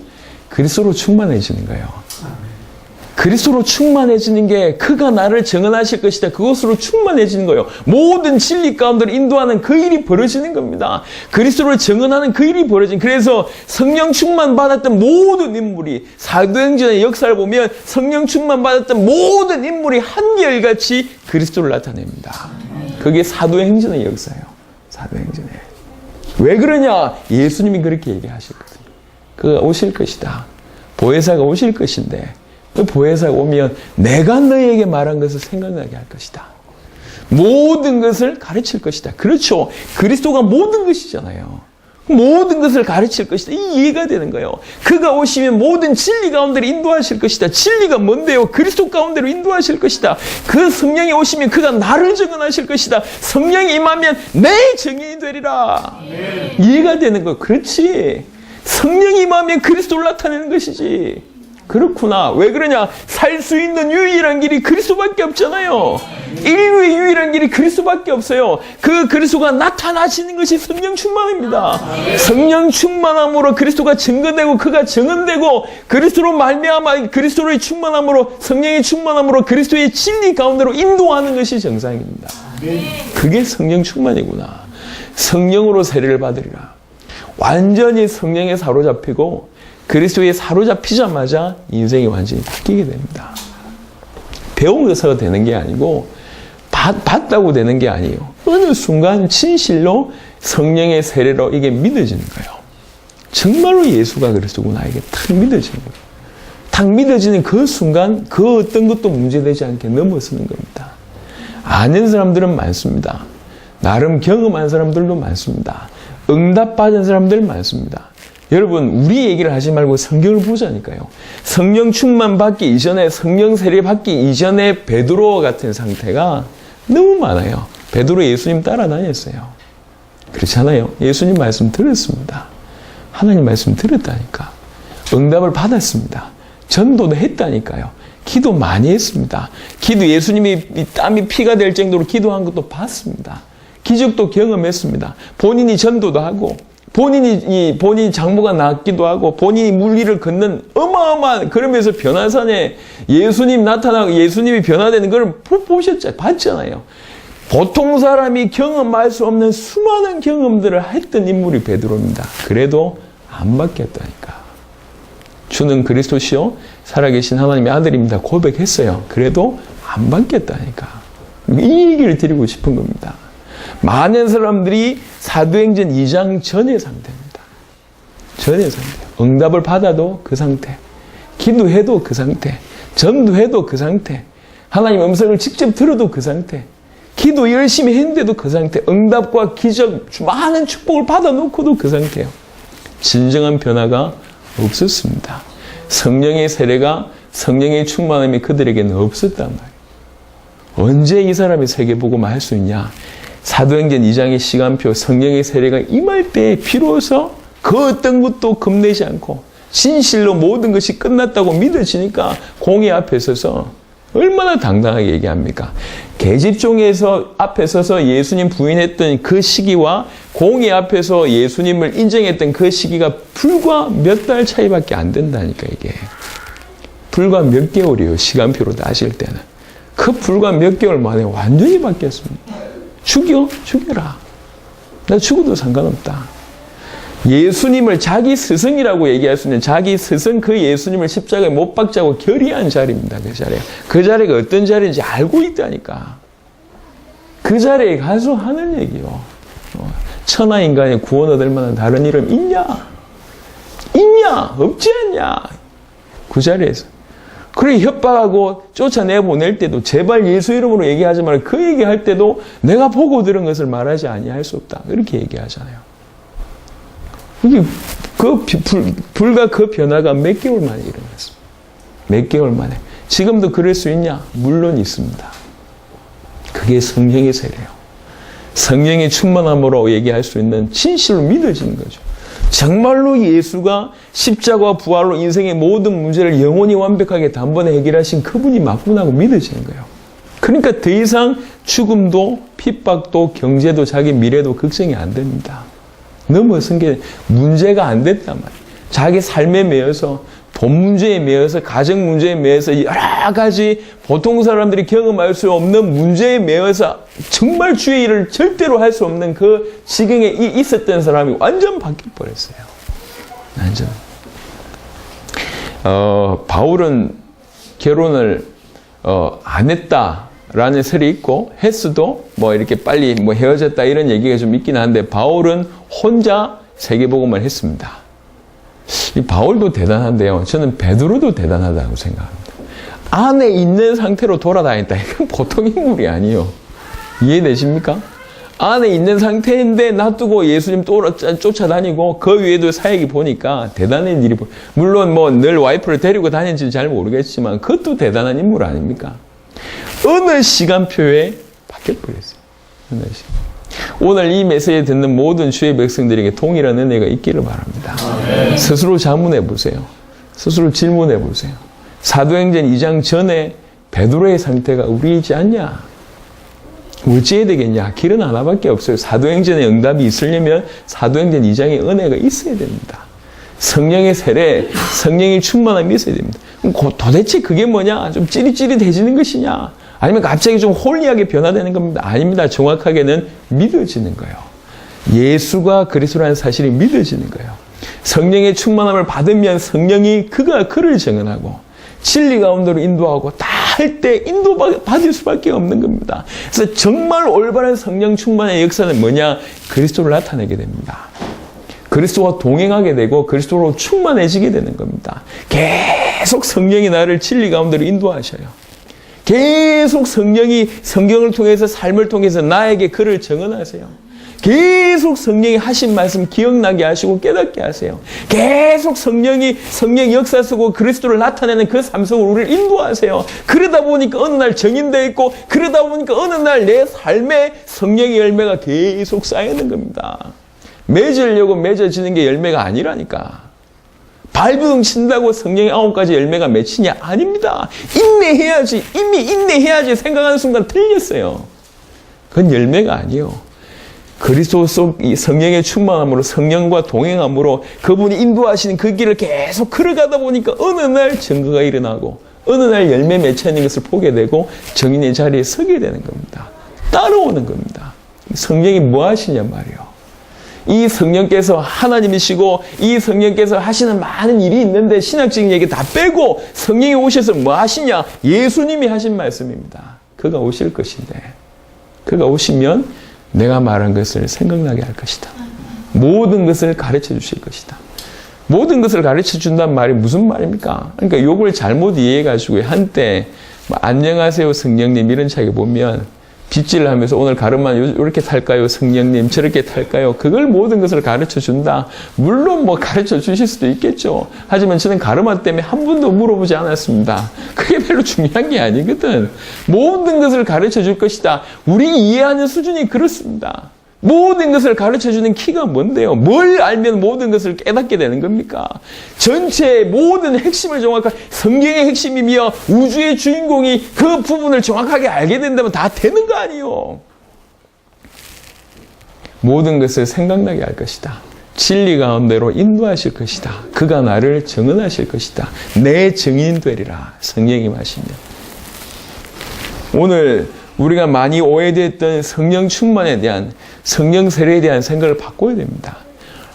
그리스도로 충만해지는 거예요. 그리스도로 충만해지는 게 그가 나를 정언하실 것이다. 그것으로 충만해지는 거예요. 모든 진리 가운데로 인도하는 그 일이 벌어지는 겁니다. 그리스도를 정언하는 그 일이 벌어진. 그래서 성령 충만 받았던 모든 인물이 사도행전의 역사를 보면 성령 충만 받았던 모든 인물이 한결같이 그리스도를 나타냅니다. 그게 사도행전의 역사예요. 사도행전에. 왜 그러냐? 예수님이 그렇게 얘기하셨거든요. 그가 오실 것이다. 보혜사가 오실 것인데 그 보혜사가 오면 내가 너희에게 말한 것을 생각나게 할 것이다. 모든 것을 가르칠 것이다. 그렇죠. 그리스도가 모든 것이잖아요. 모든 것을 가르칠 것이다. 이 이해가 되는 거예요. 그가 오시면 모든 진리 가운데로 인도하실 것이다. 진리가 뭔데요? 그리스도 가운데로 인도하실 것이다. 그 성령이 오시면 그가 나를 증언하실 것이다. 성령이 임하면 내 증인이 되리라. 이해가 되는 거예요. 그렇지. 성령이 임하면 그리스도를 나타내는 것이지. 그렇구나. 왜 그러냐? 살 수 있는 유일한 길이 그리스도밖에 없잖아요. 인류의 유일한 길이 그리스도밖에 없어요. 그 그리스도가 나타나시는 것이 성령 충만입니다. 성령 충만함으로 그리스도가 증거되고 그가 증언되고 그리스도로 말미암아 그리스도의 충만함으로 성령의 충만함으로 그리스도의 진리 가운데로 인도하는 것이 정상입니다. 그게 성령 충만이구나. 성령으로 세례를 받으리라. 완전히 성령에 사로잡히고 그리스도에 사로잡히자마자 인생이 완전히 바뀌게 됩니다. 배우면서 되는 게 아니고 받다고 되는 게 아니에요. 어느 순간 진실로 성령의 세례로 이게 믿어지는 거예요. 정말로 예수가 그리스도구나 이게 탁 믿어지는 거예요. 탁 믿어지는 그 순간 그 어떤 것도 문제되지 않게 넘어서는 겁니다. 아는 사람들은 많습니다. 나름 경험한 사람들도 많습니다. 응답받은 사람들 많습니다. 여러분, 우리 얘기를 하지 말고 성경을 보자니까요. 성령 충만 받기 이전에, 성령 세례 받기 이전에 베드로와 같은 상태가 너무 많아요. 베드로 예수님 따라다녔어요. 그렇잖아요. 예수님 말씀 들었습니다. 하나님 말씀 들었다니까. 응답을 받았습니다. 전도도 했다니까요. 기도 많이 했습니다. 기도 예수님이 땀이 피가 될 정도로 기도한 것도 봤습니다. 기적도 경험했습니다. 본인이 전도도 하고 본인이 장모가 낳기도 하고 본인이 물길을 걷는 어마어마한 그러면서 변화산에 예수님 나타나고 예수님이 변화되는 걸 보셨잖아요. 봤잖아요. 보통 사람이 경험할 수 없는 수많은 경험들을 했던 인물이 베드로입니다. 그래도 안 바뀌었다니까. 주는 그리스도시요 살아계신 하나님의 아들입니다. 고백했어요. 그래도 안 바뀌었다니까. 이 얘기를 드리고 싶은 겁니다. 많은 사람들이 사도행전 2장 전의 상태입니다. 전의 상태. 응답을 받아도 그 상태. 기도해도 그 상태. 전도해도 그 상태. 하나님 음성을 직접 들어도 그 상태. 기도 열심히 했는데도 그 상태. 응답과 기적, 많은 축복을 받아놓고도 그 상태예요. 진정한 변화가 없었습니다. 성령의 세례가 성령의 충만함이 그들에게는 없었단 말이에요. 언제 이 사람이 세계복음을 할 수 있냐? 사도행전 2장의 시간표, 성령의 세례가 임할 때 비로소 그 어떤 것도 겁내지 않고 진실로 모든 것이 끝났다고 믿어지니까 공의 앞에 서서 얼마나 당당하게 얘기합니까? 계집종에서 앞에 서서 예수님 부인했던 그 시기와 공의 앞에서 예수님을 인정했던 그 시기가 불과 몇 달 차이밖에 안 된다니까 이게. 불과 몇 개월이에요. 시간표로 따질 때는. 그 불과 몇 개월 만에 완전히 바뀌었습니다. 죽여라. 나 죽어도 상관없다. 예수님을 자기 스승이라고 얘기할 수 있는 자기 스승 그 예수님을 십자가에 못 박자고 결의한 자리입니다. 그 자리가. 그 자리가 어떤 자리인지 알고 있다니까. 그 자리에 가서 하는 얘기요. 천하인간의 구원 얻을 만한 다른 이름 있냐? 있냐? 없지 않냐? 그 자리에서. 그래 협박하고 쫓아내보낼 때도 제발 예수 이름으로 얘기하지 말고 그 얘기할 때도 내가 보고 들은 것을 말하지 아니할 수 없다. 그렇게 얘기하잖아요. 이게 불과 그 변화가 몇 개월 만에 일어났습니다. 몇 개월 만에. 지금도 그럴 수 있냐? 물론 있습니다. 그게 성령의 세례예요. 성령의 충만함으로 얘기할 수 있는 진실로 믿어지는 거죠. 정말로 예수가 십자가와 부활로 인생의 모든 문제를 영원히 완벽하게 단번에 해결하신 그분이 맞구나고 믿어지는 거예요. 그러니까 더 이상 죽음도 핍박도 경제도 자기 미래도 걱정이 안 됩니다. 넘어선 게 문제가 안 됐단 말이에요. 자기 삶에 매여서 돈 문제에 매여서 가정 문제에 매여서 여러 가지 보통 사람들이 경험할 수 없는 문제에 매여서 정말 주의 일을 절대로 할 수 없는 그 지경에 있었던 사람이 완전 바뀌어버렸어요. 완전. 바울은 결혼을 안 했다라는 설이 있고 했어도 뭐 이렇게 빨리 뭐 헤어졌다 이런 얘기가 좀 있긴 한데 바울은 혼자 세계복음을 했습니다. 이 바울도 대단한데요. 저는 베드로도 대단하다고 생각합니다. 안에 있는 상태로 돌아다녔다. 이건 보통 인물이 아니에요. 이해되십니까? 안에 있는 상태인데 놔두고 예수님 쫓아다니고 그 위에도 사역이 보니까 대단한 일이 물론 뭐 늘 와이프를 데리고 다니는지 잘 모르겠지만 그것도 대단한 인물 아닙니까? 어느 시간표에 바뀌어버렸어요. 어느 시간. 오늘 이 메시지 듣는 모든 주의 백성들에게 동일한 은혜가 있기를 바랍니다. 스스로 자문해 보세요. 스스로 질문해 보세요. 사도행전 2장 전에 베드로의 상태가 우리이지 않냐? 어찌해야 되겠냐? 길은 하나밖에 없어요. 사도행전의 응답이 있으려면 사도행전 2장의 은혜가 있어야 됩니다. 성령의 세례, 성령의 충만함이 있어야 됩니다. 그럼 도대체 그게 뭐냐? 좀 찌릿찌릿해지는 것이냐? 아니면 갑자기 좀 홀리하게 변화되는 겁니다. 아닙니다. 정확하게는 믿어지는 거예요. 예수가 그리스도라는 사실이 믿어지는 거예요. 성령의 충만함을 받으면 성령이 그를 정언하고 진리 가운데로 인도하고 다 할 때 인도받을 수밖에 없는 겁니다. 그래서 정말 올바른 성령 충만의 역사는 뭐냐? 그리스도를 나타내게 됩니다. 그리스도와 동행하게 되고 그리스도로 충만해지게 되는 겁니다. 계속 성령이 나를 진리 가운데로 인도하셔요. 계속 성령이 성경을 통해서 삶을 통해서 나에게 그를 정언하세요. 계속 성령이 하신 말씀 기억나게 하시고 깨닫게 하세요. 계속 성령이 성령 역사 쓰고 그리스도를 나타내는 그 삶 속으로 우리를 인도하세요. 그러다 보니까 어느 날 정인되어 있고 그러다 보니까 어느 날 내 삶에 성령의 열매가 계속 쌓이는 겁니다. 맺으려고 맺어지는 게 열매가 아니라니까. 발부둥 친다고 성령의 9가지 열매가 맺히냐? 아닙니다. 인내해야지. 이미 인내해야지 생각하는 순간 틀렸어요. 그건 열매가 아니에요. 그리스도 속 성령의 충만함으로 성령과 동행함으로 그분이 인도하시는 그 길을 계속 걸어가다 보니까 어느 날 증거가 일어나고 어느 날 열매 맺혀 있는 것을 보게 되고 정인의 자리에 서게 되는 겁니다. 따라오는 겁니다. 성령이 뭐 하시냐 말이에요. 이 성령께서 하나님이시고 이 성령께서 하시는 많은 일이 있는데 신학적인 얘기 다 빼고 성령이 오셔서 뭐 하시냐? 예수님이 하신 말씀입니다. 그가 오실 것인데 그가 오시면 내가 말한 것을 생각나게 할 것이다. 모든 것을 가르쳐 주실 것이다. 모든 것을 가르쳐 준다는 말이 무슨 말입니까? 그러니까 욕을 잘못 이해해가지고 한때 안녕하세요 성령님 이런 책에 보면 빗질 하면서 오늘 가르마 이렇게 탈까요? 성령님 저렇게 탈까요? 그걸 모든 것을 가르쳐 준다. 물론 뭐 가르쳐 주실 수도 있겠죠. 하지만 저는 가르마 때문에 한 번도 물어보지 않았습니다. 그게 별로 중요한 게 아니거든. 모든 것을 가르쳐 줄 것이다. 우리 이해하는 수준이 그렇습니다. 모든 것을 가르쳐주는 키가 뭔데요? 뭘 알면 모든 것을 깨닫게 되는 겁니까? 전체의 모든 핵심을 정확하게 성경의 핵심이며 우주의 주인공이 그 부분을 정확하게 알게 된다면 다 되는 거 아니에요? 모든 것을 생각나게 할 것이다. 진리 가운데로 인도하실 것이다. 그가 나를 정언하실 것이다. 내 증인 되리라. 성령이 하시면. 오늘 우리가 많이 오해됐던 성령 충만에 대한 성령 세례에 대한 생각을 바꿔야 됩니다.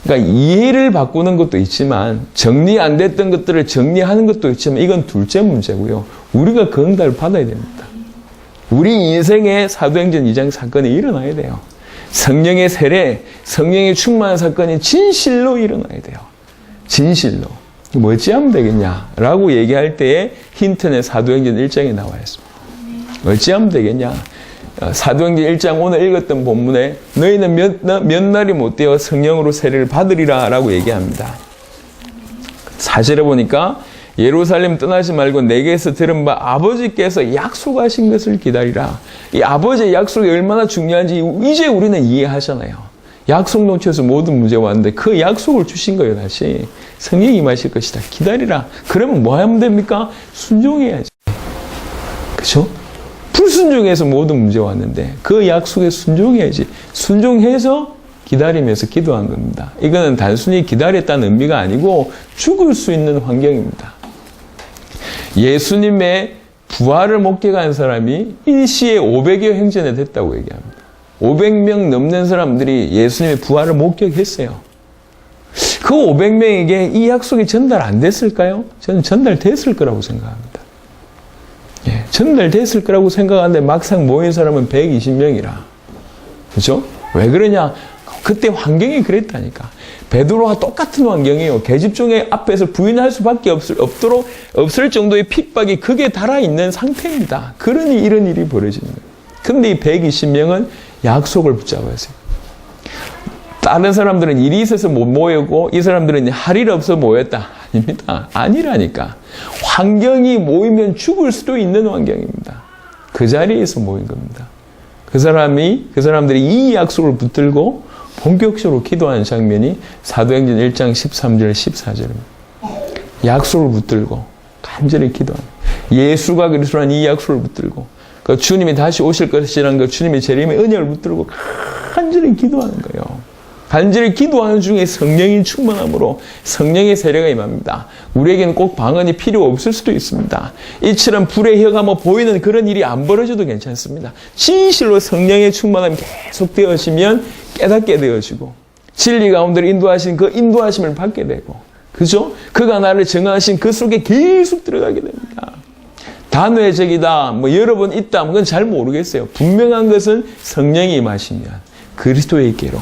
그러니까 이해를 바꾸는 것도 있지만 정리 안 됐던 것들을 정리하는 것도 있지만 이건 둘째 문제고요. 우리가 그 응답을 받아야 됩니다. 우리 인생에 사도행전 2장 사건이 일어나야 돼요. 성령의 세례, 성령의 충만한 사건이 진실로 일어나야 돼요. 진실로. 뭐 어찌하면 되겠냐라고 얘기할 때에 힌트는 사도행전 1장에 나와 있습니다. 어찌하면 되겠냐? 사도행전 1장 오늘 읽었던 본문에 너희는 몇 날이 못 되어 성령으로 세례를 받으리라 라고 얘기합니다. 4절에 보니까 예루살렘 떠나지 말고 내게서 들은 바 아버지께서 약속하신 것을 기다리라. 이 아버지의 약속이 얼마나 중요한지 이제 우리는 이해하잖아요. 약속 놓쳐서 모든 문제가 왔는데 그 약속을 주신 거예요. 다시 성령이 임하실 것이다. 기다리라. 그러면 뭐 하면 됩니까? 순종해야지. 그렇죠? 불순종해서 모든 문제가 왔는데 그 약속에 순종해야지. 순종해서 기다리면서 기도한 겁니다. 이거는 단순히 기다렸다는 의미가 아니고 죽을 수 있는 환경입니다. 예수님의 부활을 목격한 사람이 일시에 500여 행전에 됐다고 얘기합니다. 500명 넘는 사람들이 예수님의 부활을 목격했어요. 그 500명에게 이 약속이 전달 안 됐을까요? 저는 전달됐을 거라고 생각합니다. 예, 전달됐을 거라고 생각하는데 막상 모인 사람은 120명이라. 그렇죠? 왜 그러냐? 그때 환경이 그랬다니까. 베드로와 똑같은 환경이에요. 계집종의 앞에서 부인할 수밖에 없을 정도의 핍박이 극에 달아있는 상태입니다. 그러니 이런 일이 벌어지는 거예요. 근데 이 120명은 약속을 붙잡았어요. 다른 사람들은 일이 있어서 못 모였고 이 사람들은 할 일 없어 모였다. 아닙니다. 아니라니까. 환경이 모이면 죽을 수도 있는 환경입니다. 그 자리에서 모인 겁니다. 그 사람들이 이 약속을 붙들고 본격적으로 기도하는 장면이 사도행전 1장 13절 14절입니다. 약속을 붙들고 간절히 기도합니다. 예수가 그리스도라는 이 약속을 붙들고 그 주님이 다시 오실 것이라는 그 주님의 재림의 은혜를 붙들고 간절히 기도하는 거예요. 간절히 기도하는 중에 성령이 충만함으로 성령의 세례가 임합니다. 우리에게는 꼭 방언이 필요 없을 수도 있습니다. 이처럼 불의 혀가 보이는 그런 일이 안 벌어져도 괜찮습니다. 진실로 성령의 충만함이 계속 되어지면 깨닫게 되어지고 진리 가운데로 인도하신 그 인도하심을 받게 되고 그죠? 그가 나를 정하신 그 속에 계속 들어가게 됩니다. 단회의 적이다, 여러 번 있다, 그건 잘 모르겠어요. 분명한 것은 성령이 임하시면 그리스도에게로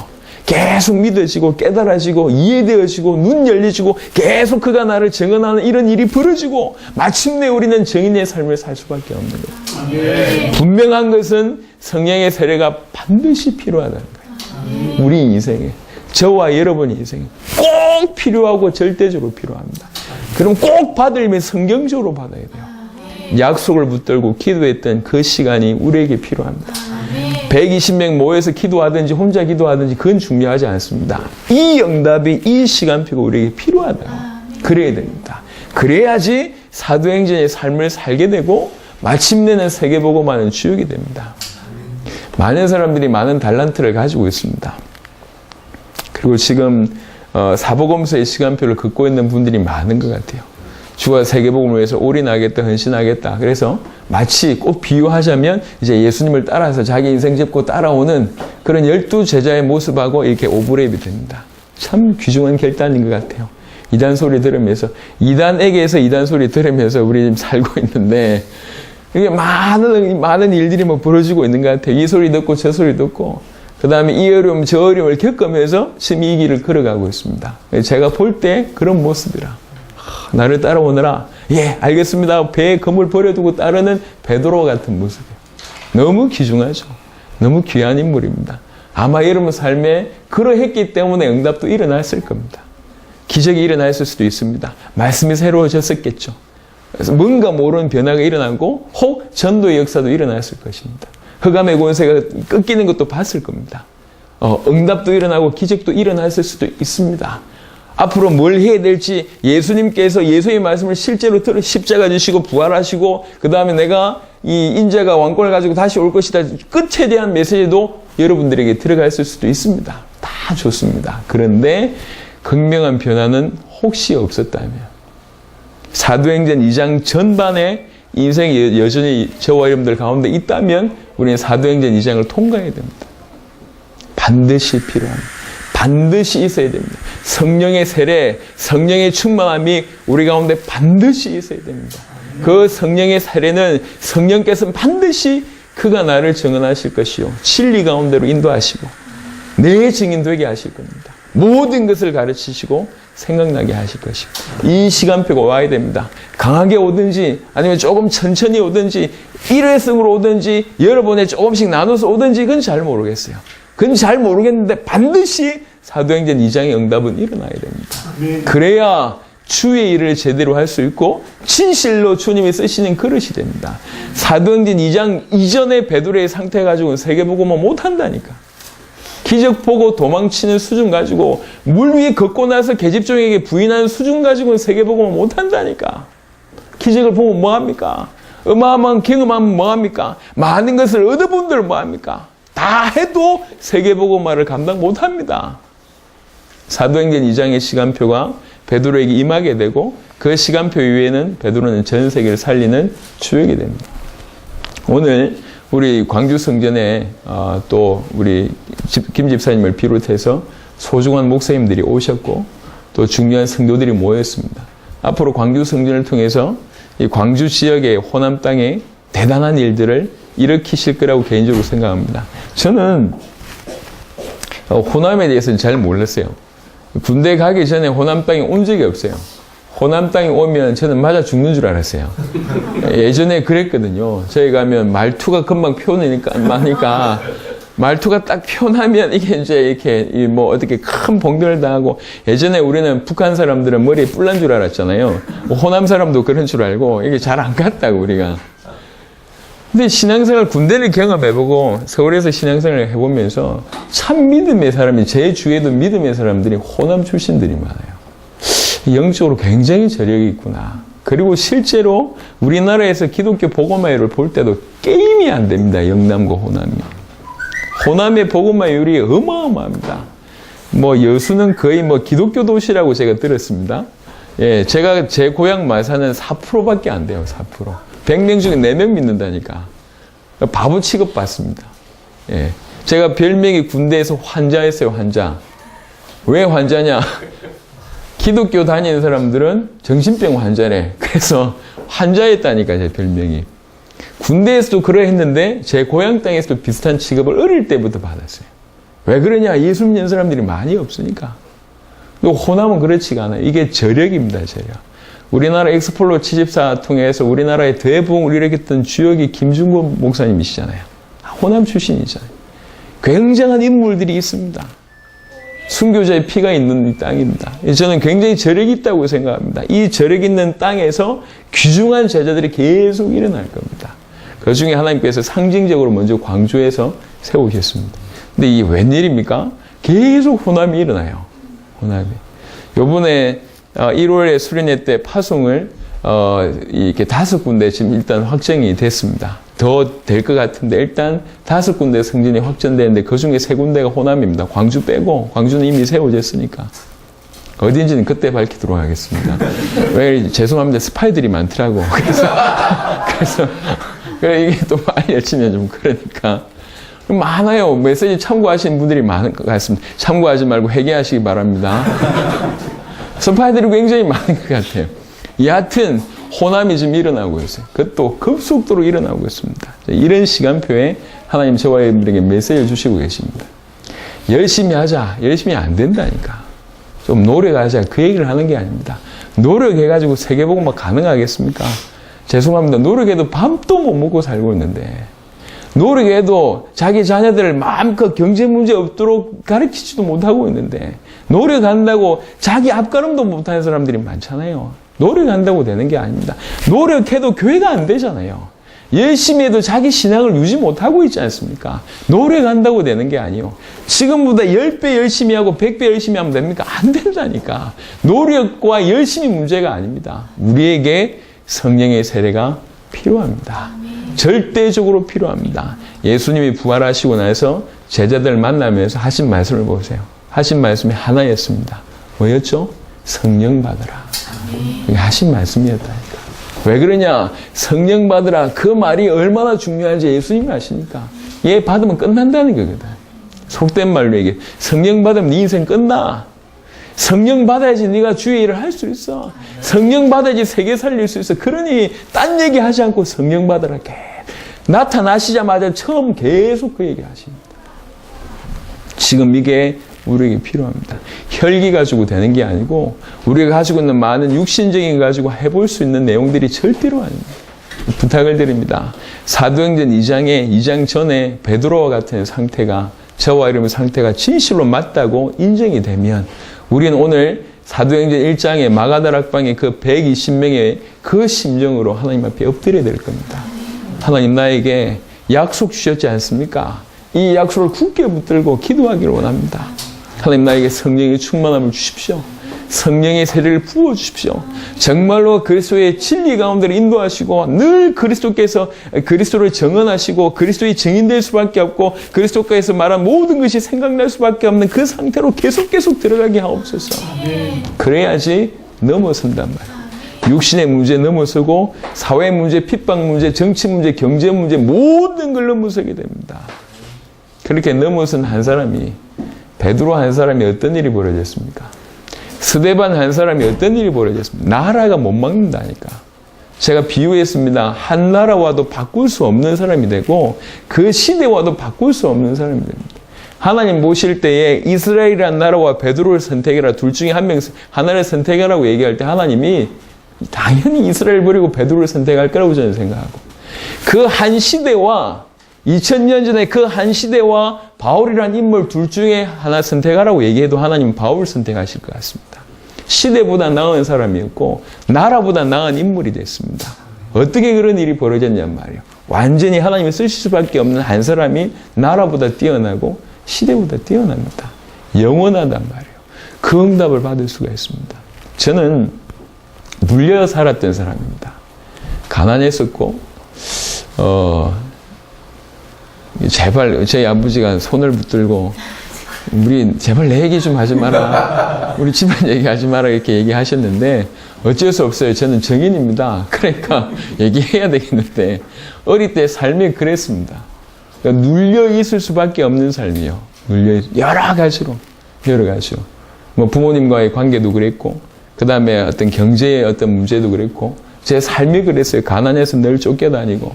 계속 믿어지고 깨달아지고 이해되어지고 눈 열리지고 계속 그가 나를 증언하는 이런 일이 벌어지고 마침내 우리는 정인의 삶을 살 수밖에 없는 거예요. 분명한 것은 성령의 세례가 반드시 필요하다는 거예요. 우리 인생에 저와 여러분의 인생에 꼭 필요하고 절대적으로 필요합니다. 그럼 꼭 받으려면 성경적으로 받아야 돼요. 약속을 붙들고 기도했던 그 시간이 우리에게 필요합니다. 120명 모여서 기도하든지 혼자 기도하든지 그건 중요하지 않습니다. 이 응답이 이 시간표가 우리에게 필요하다. 그래야 됩니다. 그래야지 사도행전의 삶을 살게 되고 마침내는 세계복음화는 주역이 됩니다. 많은 사람들이 많은 달란트를 가지고 있습니다. 그리고 지금 사복음서의 시간표를 긋고 있는 분들이 많은 것 같아요. 주가 세계복음을 위해서 올인하겠다, 헌신하겠다. 그래서 마치 꼭 비유하자면 이제 예수님을 따라서 자기 인생 접고 따라오는 그런 12제자의 모습하고 이렇게 오버랩이 됩니다. 참 귀중한 결단인 것 같아요. 이단 소리 들으면서, 이단에게서 이단 소리 들으면서 우리 지금 살고 있는데 이게 많은 일들이 벌어지고 있는 것 같아요. 이 소리 듣고 저 소리 듣고 그 다음에 이 어려움 저 어려움을 겪으면서 지금 이 길을 걸어가고 있습니다. 제가 볼 때 그런 모습이라. 나를 따라오느라 예 알겠습니다. 배에 검을 버려두고 따르는 베드로 같은 모습이에요. 너무 귀중하죠. 너무 귀한 인물입니다. 아마 여러분 삶에 그러했기 때문에 응답도 일어났을 겁니다. 기적이 일어났을 수도 있습니다. 말씀이 새로워졌었겠죠. 그래서 뭔가 모르는 변화가 일어나고 혹 전도의 역사도 일어났을 것입니다. 흑암의 권세가 꺾이는 것도 봤을 겁니다. 응답도 일어나고 기적도 일어났을 수도 있습니다. 앞으로 뭘 해야 될지 예수님께서 예수의 말씀을 실제로 십자가 지시고 부활하시고 그 다음에 내가 이 인자가 왕권을 가지고 다시 올 것이다. 끝에 대한 메시지도 여러분들에게 들어갔을 수도 있습니다. 다 좋습니다. 그런데 극명한 변화는 혹시 없었다면 사도행전 2장 전반에 인생이 여전히 저와 여러분들 가운데 있다면 우리는 사도행전 2장을 통과해야 됩니다. 반드시 필요합니다. 반드시 있어야 됩니다. 성령의 세례, 성령의 충만함이 우리 가운데 반드시 있어야 됩니다. 그 성령의 세례는 성령께서는 반드시 그가 나를 증언하실 것이요 진리 가운데로 인도하시고 내 증인 되게 하실 겁니다. 모든 것을 가르치시고 생각나게 하실 것입니다. 이 시간표가 와야 됩니다. 강하게 오든지 아니면 조금 천천히 오든지 일회성으로 오든지 여러 번에 조금씩 나눠서 오든지 그건 잘 모르겠어요. 그건 잘 모르겠는데 반드시 사도행전 2장의 응답은 일어나야 됩니다. 그래야 주의 일을 제대로 할 수 있고 진실로 주님이 쓰시는 그릇이 됩니다. 사도행전 2장 이전의 베드로의 상태 가지고는 세계복음은 못한다니까. 기적 보고 도망치는 수준 가지고 물 위에 걷고 나서 계집종에게 부인하는 수준 가지고는 세계복음은 못한다니까. 기적을 보면 뭐합니까? 어마어마한 경험하면 뭐합니까? 많은 것을 얻어본들 뭐합니까? 다 해도 세계복음화를 감당 못합니다. 사도행전 2장의 시간표가 베드로에게 임하게 되고 그 시간표 이후에는 베드로는 전 세계를 살리는 주역이 됩니다. 오늘 우리 광주 성전에 또 우리 김 집사님을 비롯해서 소중한 목사님들이 오셨고 또 중요한 성도들이 모였습니다. 앞으로 광주 성전을 통해서 이 광주 지역의 호남 땅에 대단한 일들을 일으키실 거라고 개인적으로 생각합니다. 저는 호남에 대해서는 잘 몰랐어요. 군대 가기 전에 호남 땅에 온 적이 없어요. 호남 땅에 오면 저는 맞아 죽는 줄 알았어요. 예전에 그랬거든요. 저희 가면 말투가 금방 표현하니까 말투가 딱 표현하면 이게 이제 이렇게 뭐 어떻게 큰 봉변을 당하고 예전에 우리는 북한 사람들은 머리에 뿔난 줄 알았잖아요. 호남 사람도 그런 줄 알고 이게 잘 안 갔다고 우리가. 근데 신앙생활 군대를 경험해보고 서울에서 신앙생활을 해보면서 참 믿음의 사람이 제 주위에도 믿음의 사람들이 호남 출신들이 많아요. 영적으로 굉장히 저력이 있구나. 그리고 실제로 우리나라에서 기독교 복음화율을 볼 때도 게임이 안 됩니다. 영남과 호남이. 호남의 복음화율이 어마어마합니다. 뭐 여수는 거의 뭐 기독교 도시라고 제가 들었습니다. 예, 제가 제 고향 마산은 4%밖에 안 돼요. 4%. 100명 중에 4명 믿는다니까. 바보 취급받습니다. 예. 제가 별명이 군대에서 환자였어요, 환자. 왜 환자냐? 기독교 다니는 사람들은 정신병 환자래. 그래서 환자였다니까, 제 별명이. 군대에서도 그러했는데, 제 고향 땅에서도 비슷한 취급을 어릴 때부터 받았어요. 왜 그러냐? 예수 믿는 사람들이 많이 없으니까. 또 호남은 그렇지가 않아요. 이게 저력입니다, 저력. 우리나라 엑스플로 74 통해서 우리나라의 대부흥을 일으켰던 주역이 김중곤 목사님이시잖아요. 호남 출신이잖아요. 굉장한 인물들이 있습니다. 순교자의 피가 있는 이 땅입니다. 저는 굉장히 저력이 있다고 생각합니다. 이 저력 있는 땅에서 귀중한 제자들이 계속 일어날 겁니다. 그 중에 하나님께서 상징적으로 먼저 광주에서 세우셨습니다. 근데 이게 웬일입니까? 계속 호남이 일어나요. 호남이. 요번에 1월에 수련회 때 파송을 이렇게 5군데 지금 일단 확정이 됐습니다. 더 될 것 같은데 일단 5군데 성전이 확정되는데 그 중에 3군데가 호남입니다. 광주 빼고 광주는 이미 세워졌으니까 어딘지는 그때 밝히도록 하겠습니다. 왜 죄송합니다. 스파이들이 많더라고. 그래서 이게 또 알려지면 좀 그러니까 많아요. 메시지 참고하시는 분들이 많은 것 같습니다. 참고하지 말고 회개하시기 바랍니다. 스파이들이 굉장히 많은 것 같아요. 여하튼 호남이 지금 일어나고 있어요. 그것도 급속도로 일어나고 있습니다. 이런 시간표에 하나님 저와 여러분들에게 메시지를 주시고 계십니다. 열심히 하자. 열심히 안 된다니까. 좀 노력하자. 그 얘기를 하는 게 아닙니다. 노력해가지고 세계복음 막 가능하겠습니까? 죄송합니다. 노력해도 밥도 못 먹고 살고 있는데 노력해도 자기 자녀들을 마음껏 경제 문제 없도록 가르치지도 못하고 있는데 노력한다고 자기 앞가름도 못하는 사람들이 많잖아요. 노력한다고 되는 게 아닙니다. 노력해도 교회가 안 되잖아요. 열심히 해도 자기 신앙을 유지 못하고 있지 않습니까? 노력한다고 되는 게 아니에요. 지금보다 10배 열심히 하고 100배 열심히 하면 됩니까? 안 된다니까. 노력과 열심이 문제가 아닙니다. 우리에게 성령의 세례가 필요합니다. 절대적으로 필요합니다. 예수님이 부활하시고 나서 제자들을 만나면서 하신 말씀을 보세요. 하신 말씀이 하나였습니다. 뭐였죠? 성령 받으라. 그게 하신 말씀이었다니까. 왜 그러냐? 성령 받으라. 그 말이 얼마나 중요한지 예수님이 아시니까. 얘 받으면 끝난다는 거거든. 속된 말로 얘기해. 성령 받으면 네 인생 끝나. 성령 받아야지 네가 주의 일을 할 수 있어. 성령 받아야지 세계 살릴 수 있어. 그러니 딴 얘기 하지 않고 성령 받으라. 나타나시자마자 처음 계속 그 얘기 하십니다. 지금 이게 우리에게 필요합니다. 혈기 가지고 되는 게 아니고 우리가 가지고 있는 많은 육신적인 거 가지고 해볼 수 있는 내용들이 절대로 아닙니다. 부탁을 드립니다. 사도행전 2장 전에 베드로와 같은 상태가 저와 여러분의 상태가 진실로 맞다고 인정이 되면 우리는 오늘 사도행전 1장의 마가다락방의 그 120명의 그 심정으로 하나님 앞에 엎드려야 될 겁니다. 하나님 나에게 약속 주셨지 않습니까? 이 약속을 굳게 붙들고 기도하기를 원합니다. 하나님 나에게 성령의 충만함을 주십시오. 성령의 세례를 부어주십시오. 정말로 그리스도의 진리 가운데로 인도하시고 늘 그리스도께서 그리스도를 정언하시고 그리스도의 증인될 수밖에 없고 그리스도께서 말한 모든 것이 생각날 수밖에 없는 그 상태로 계속 들어가게 하옵소서. 그래야지 넘어선단 말이에요. 육신의 문제 넘어서고 사회 문제, 핍박 문제, 정치 문제, 경제 문제 모든 걸 넘어서게 됩니다. 그렇게 넘어선 한 사람이 베드로 한 사람이 어떤 일이 벌어졌습니까? 스데반 한 사람이 어떤 일이 벌어졌습니까? 나라가 못 막는다니까. 제가 비유했습니다. 한 나라와도 바꿀 수 없는 사람이 되고 그 시대와도 바꿀 수 없는 사람이 됩니다. 하나님 모실 때에 이스라엘이라는 나라와 베드로를 선택해라. 둘 중에 하나를 선택하라고 얘기할 때 하나님이 당연히 이스라엘 버리고 베드로를 선택할 거라고 저는 생각하고 그 한 시대와 2000년 전에 그 한 시대와 바울이라는 인물 둘 중에 하나 선택하라고 얘기해도 하나님은 바울을 선택하실 것 같습니다. 시대보다 나은 사람이었고 나라보다 나은 인물이 됐습니다. 어떻게 그런 일이 벌어졌냔 말이에요. 완전히 하나님이 쓰실 수밖에 없는 한 사람이 나라보다 뛰어나고 시대보다 뛰어납니다. 영원하단 말이에요. 그 응답을 받을 수가 있습니다. 저는 눌려 살았던 사람입니다. 가난했었고 제발 저희 아버지가 손을 붙들고 우리 제발 내 얘기 좀 하지 마라. 우리 집안 얘기하지 마라 이렇게 얘기하셨는데 어쩔 수 없어요. 저는 정인입니다. 그러니까 얘기해야 되겠는데 어릴 때 삶이 그랬습니다. 그러니까 눌려 있을 수밖에 없는 삶이요. 눌려 여러 가지로. 뭐 부모님과의 관계도 그랬고 그 다음에 어떤 경제의 어떤 문제도 그랬고 제 삶이 그랬어요. 가난해서 늘 쫓겨다니고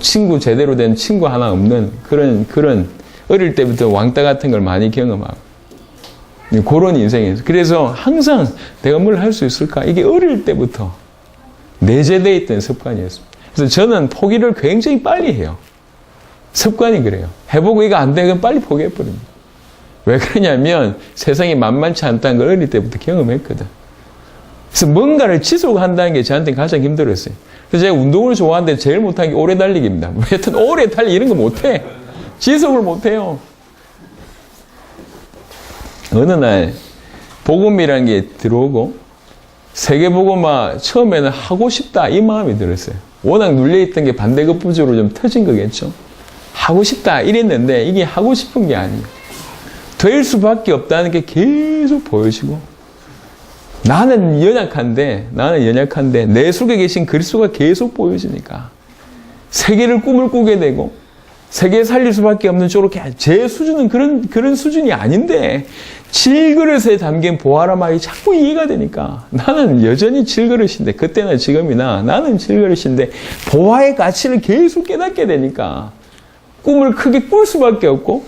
친구 제대로 된 친구 하나 없는 그런 어릴 때부터 왕따 같은 걸 많이 경험하고 그런 인생이었어요. 그래서 항상 내가 뭘 할 수 있을까? 이게 어릴 때부터 내재되어 있던 습관이었습니다. 그래서 저는 포기를 굉장히 빨리 해요. 습관이 그래요. 해보고 이거 안 되면 빨리 포기해버립니다. 왜 그러냐면 세상이 만만치 않다는 걸 어릴 때부터 경험했거든. 그래서 뭔가를 지속한다는 게 저한테 가장 힘들었어요. 그래서 제가 운동을 좋아하는데 제일 못한 게 오래 달리기입니다. 하여튼 오래 달리기 이런 거 못해. 지속을 못해요. 어느 날 복음이라는 게 들어오고 세계복음화 처음에는 하고 싶다 이 마음이 들었어요. 워낙 눌려있던 게 반대급부적으로 좀 터진 거겠죠. 하고 싶다 이랬는데 이게 하고 싶은 게 아니에요. 될 수밖에 없다는 게 계속 보여지고 나는 연약한데 내 속에 계신 그리스도가 계속 보여지니까 세계를 꿈을 꾸게 되고 세계 살릴 수밖에 없는 쪽으로 제 수준은 그런 수준이 아닌데 질그릇에 담긴 보아라 말이 자꾸 이해가 되니까 나는 여전히 질그릇인데 그때나 지금이나 나는 질그릇인데 보아의 가치를 계속 깨닫게 되니까 꿈을 크게 꿀 수밖에 없고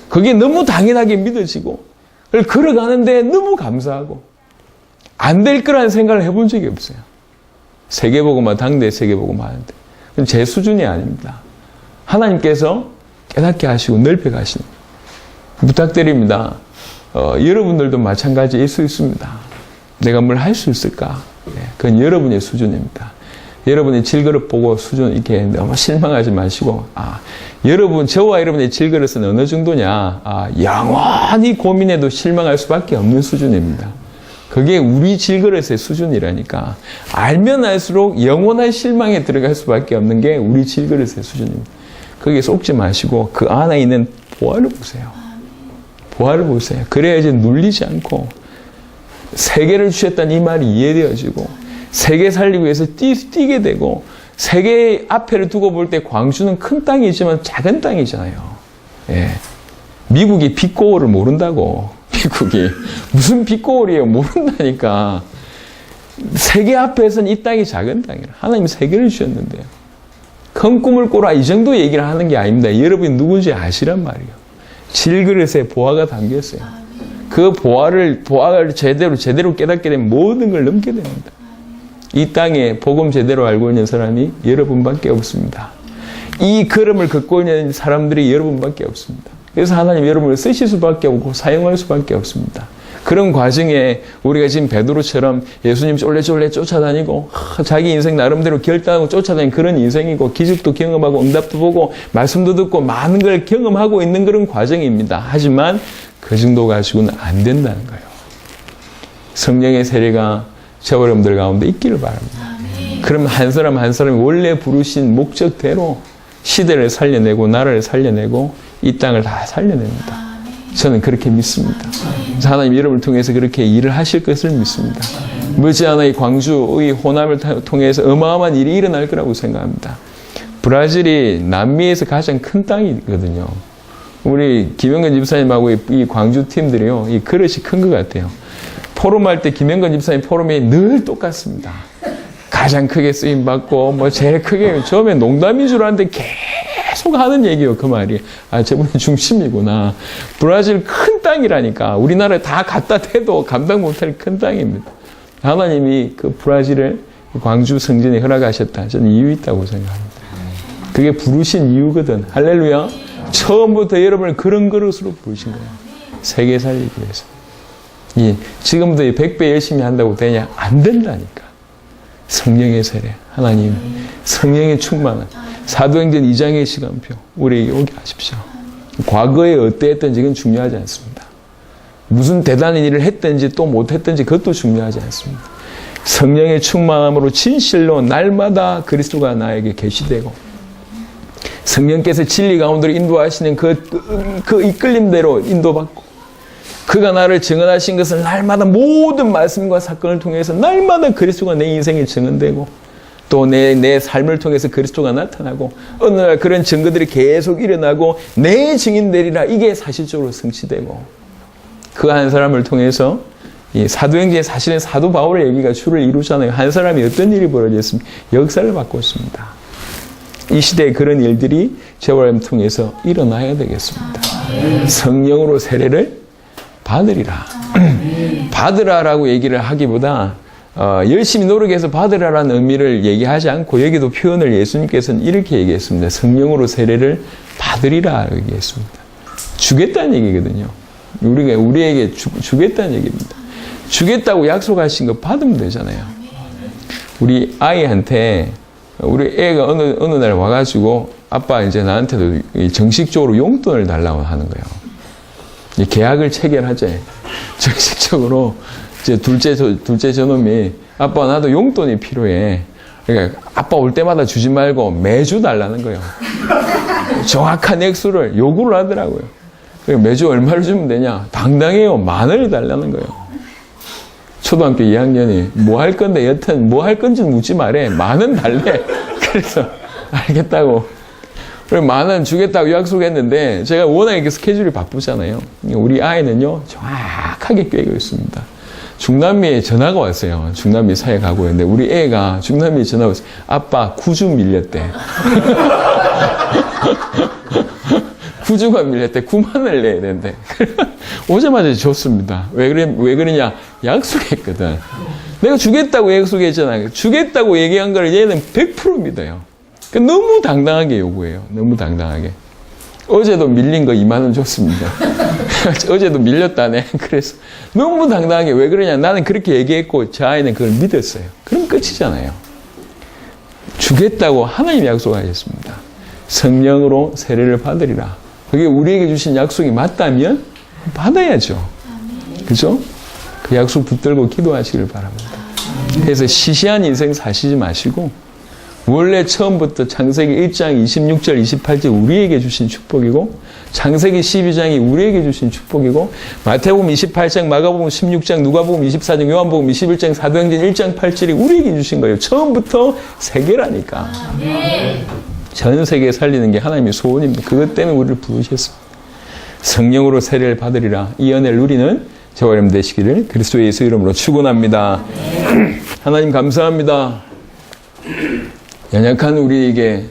그게 너무 당연하게 믿어지고 그걸 걸어가는데 너무 감사하고 안 될 거라는 생각을 해본 적이 없어요. 세계복음화 당대 세계복음화 하는데 그건 제 수준이 아닙니다. 하나님께서 깨닫게 하시고 넓게 가시는 부탁드립니다. 여러분들도 마찬가지일 수 있습니다. 내가 뭘 할 수 있을까? 그건 여러분의 수준입니다. 여러분의 질그릇 보고 수준 이렇게 너무 실망하지 마시고 저와 여러분의 질그릇은 어느 정도냐? 영원히 고민해도 실망할 수밖에 없는 수준입니다. 그게 우리 질그릇의 수준이라니까. 알면 알수록 영원한 실망에 들어갈 수밖에 없는 게 우리 질그릇의 수준입니다. 거기에 쏙지 마시고 그 안에 있는 보화를 보세요. 보화를 보세요. 그래야지 눌리지 않고 세계를 주셨다는 이 말이 이해되어지고 세계 살리기 위해서 뛰게 되고 세계 앞에를 두고 볼 때 광주는 큰 땅이지만 작은 땅이잖아요. 예. 미국이 빛고울을 모른다고. 미국이 무슨 빛고울이에요? 모른다니까. 세계 앞에서는 이 땅이 작은 땅이에요. 하나님이 세계를 주셨는데요. 큰 꿈을 꾸라 이 정도 얘기를 하는 게 아닙니다. 여러분이 누군지 아시란 말이에요. 질그릇에 보화가 담겨 있어요. 그 보화를 제대로 깨닫게 되면 모든 걸 넘게 됩니다. 이 땅에 복음 제대로 알고 있는 사람이 여러분밖에 없습니다. 이 걸음을 걷고 있는 사람들이 여러분밖에 없습니다. 그래서 하나님 여러분을 쓰실 수밖에 없고 사용할 수밖에 없습니다. 그런 과정에 우리가 지금 베드로처럼 예수님 쫄래쫄래 쫓아다니고 자기 인생 나름대로 결단하고 쫓아다니는 그런 인생이고 기적도 경험하고 응답도 보고 말씀도 듣고 많은 걸 경험하고 있는 그런 과정입니다. 하지만 그 정도 가지고는 안 된다는 거예요. 성령의 세례가 저와 여러분들 가운데 있기를 바랍니다. 그럼 한 사람 한 사람이 원래 부르신 목적대로 시대를 살려내고 나라를 살려내고 이 땅을 다 살려냅니다. 저는 그렇게 믿습니다. 하나님 여러분을 통해서 그렇게 일을 하실 것을 믿습니다. 머지않아 이 광주의 호남을 통해서 어마어마한 일이 일어날 거라고 생각합니다. 브라질이 남미에서 가장 큰 땅이거든요. 우리 김영건 집사님하고 이 광주 팀들이요, 이 그릇이 큰 것 같아요. 포럼할 때 김영건 집사님 포럼이 늘 똑같습니다. 가장 크게 쓰임받고, 뭐 제일 크게, 처음에 농담인 줄 알았는데 계속 하는 얘기예요, 그 말이. 아, 저분이 중심이구나. 브라질 큰 땅이라니까. 우리나라에 다 갖다 대도 감당 못할 큰 땅입니다. 하나님이 그 브라질을 광주 성전에 허락하셨다. 저는 이유 있다고 생각합니다. 그게 부르신 이유거든. 할렐루야. 처음부터 여러분을 그런 그릇으로 부르신 거예요. 세계 살리기 위해서. 지금부터 100배 열심히 한다고 되냐? 안 된다니까. 성령의 세례, 하나님, 성령의 충만한 사도행전 2장의 시간표 우리에게 오게 하십시오. 과거에 어떠했든지 그건 중요하지 않습니다. 무슨 대단한 일을 했든지 또 못했든지 그것도 중요하지 않습니다. 성령의 충만함으로 진실로 날마다 그리스도가 나에게 계시되고 성령께서 진리 가운데로 인도하시는 그 이끌림대로 인도받고 그가 나를 증언하신 것을 날마다 모든 말씀과 사건을 통해서 날마다 그리스도가 내 인생에 증언되고 또 내 삶을 통해서 그리스도가 나타나고 어느 날 그런 증거들이 계속 일어나고 내 증인되리라 이게 사실적으로 성취되고 그 한 사람을 통해서 이 사도행전에 사실은 사도 바울의 얘기가 주를 이루잖아요. 한 사람이 어떤 일이 벌어졌으면 역사를 바꿨습니다. 이 시대에 그런 일들이 저와 여러분을 통해서 일어나야 되겠습니다. 성령으로 세례를 받으리라. 받으라라고 얘기를 하기보다 열심히 노력해서 받으라라는 의미를 얘기하지 않고 여기도 표현을 예수님께서는 이렇게 얘기했습니다. 성령으로 세례를 받으리라 얘기했습니다. 주겠다는 얘기거든요. 우리에게 주겠다는 얘기입니다. 주겠다고 약속하신 거 받으면 되잖아요. 우리 아이한테 우리 애가 어느 날 와가지고 아빠 이제 나한테도 정식적으로 용돈을 달라고 하는 거예요. 계약을 체결하재. 정식적으로 이제 둘째 저놈이 아빠 나도 용돈이 필요해. 그러니까 아빠 올 때마다 주지 말고 매주 달라는 거예요. 정확한 액수를 요구를 하더라고요. 매주 얼마를 주면 되냐? 당당해요. 10,000원을 달라는 거예요. 초등학교 2학년이 뭐 할 건데 여튼 뭐 할 건지는 묻지 말해. 10,000원 달래. 그래서 알겠다고. 그리고 10,000원 주겠다고 약속했는데 제가 워낙에 스케줄이 바쁘잖아요. 우리 아이는요 정확하게 꿰고 있습니다. 중남미에 전화가 왔어요. 중남미 사회 가고 있는데 우리 애가 중남미에 전화가 왔어요. 아빠 9주 밀렸대. 9주가 밀렸대. 90,000원을 내야 된대. 오자마자 줬습니다. 왜 그러냐? 약속했거든. 내가 주겠다고 약속했잖아요. 주겠다고 얘기한 걸 얘는 100% 믿어요. 그러니까 너무 당당하게 요구해요. 너무 당당하게. 어제도 밀린 거 20,000원 줬습니다. 어제도 밀렸다네. 그래서 너무 당당하게 왜 그러냐. 나는 그렇게 얘기했고 저 아이는 그걸 믿었어요. 그럼 끝이잖아요. 주겠다고 하나님이 약속하셨습니다. 성령으로 세례를 받으리라. 그게 우리에게 주신 약속이 맞다면 받아야죠. 그죠? 그 약속 붙들고 기도하시길 바랍니다. 그래서 시시한 인생 사시지 마시고 원래 처음부터 창세기 1장 26절 28절 우리에게 주신 축복이고 창세기 12장이 우리에게 주신 축복이고 마태복음 28장 마가복음 16장 누가복음 24장 요한복음 21장 사도행전 1장 8절이 우리에게 주신 거예요. 처음부터 세계라니까. 전 세계 살리는 게 하나님의 소원입니다. 그것 때문에 우리를 부르셨습니다. 성령으로 세례를 받으리라. 이 은혜를 누리는 저와 여러분 되시기를 그리스도 예수 이름으로 축원합니다. 하나님 감사합니다. 연약한 우리에게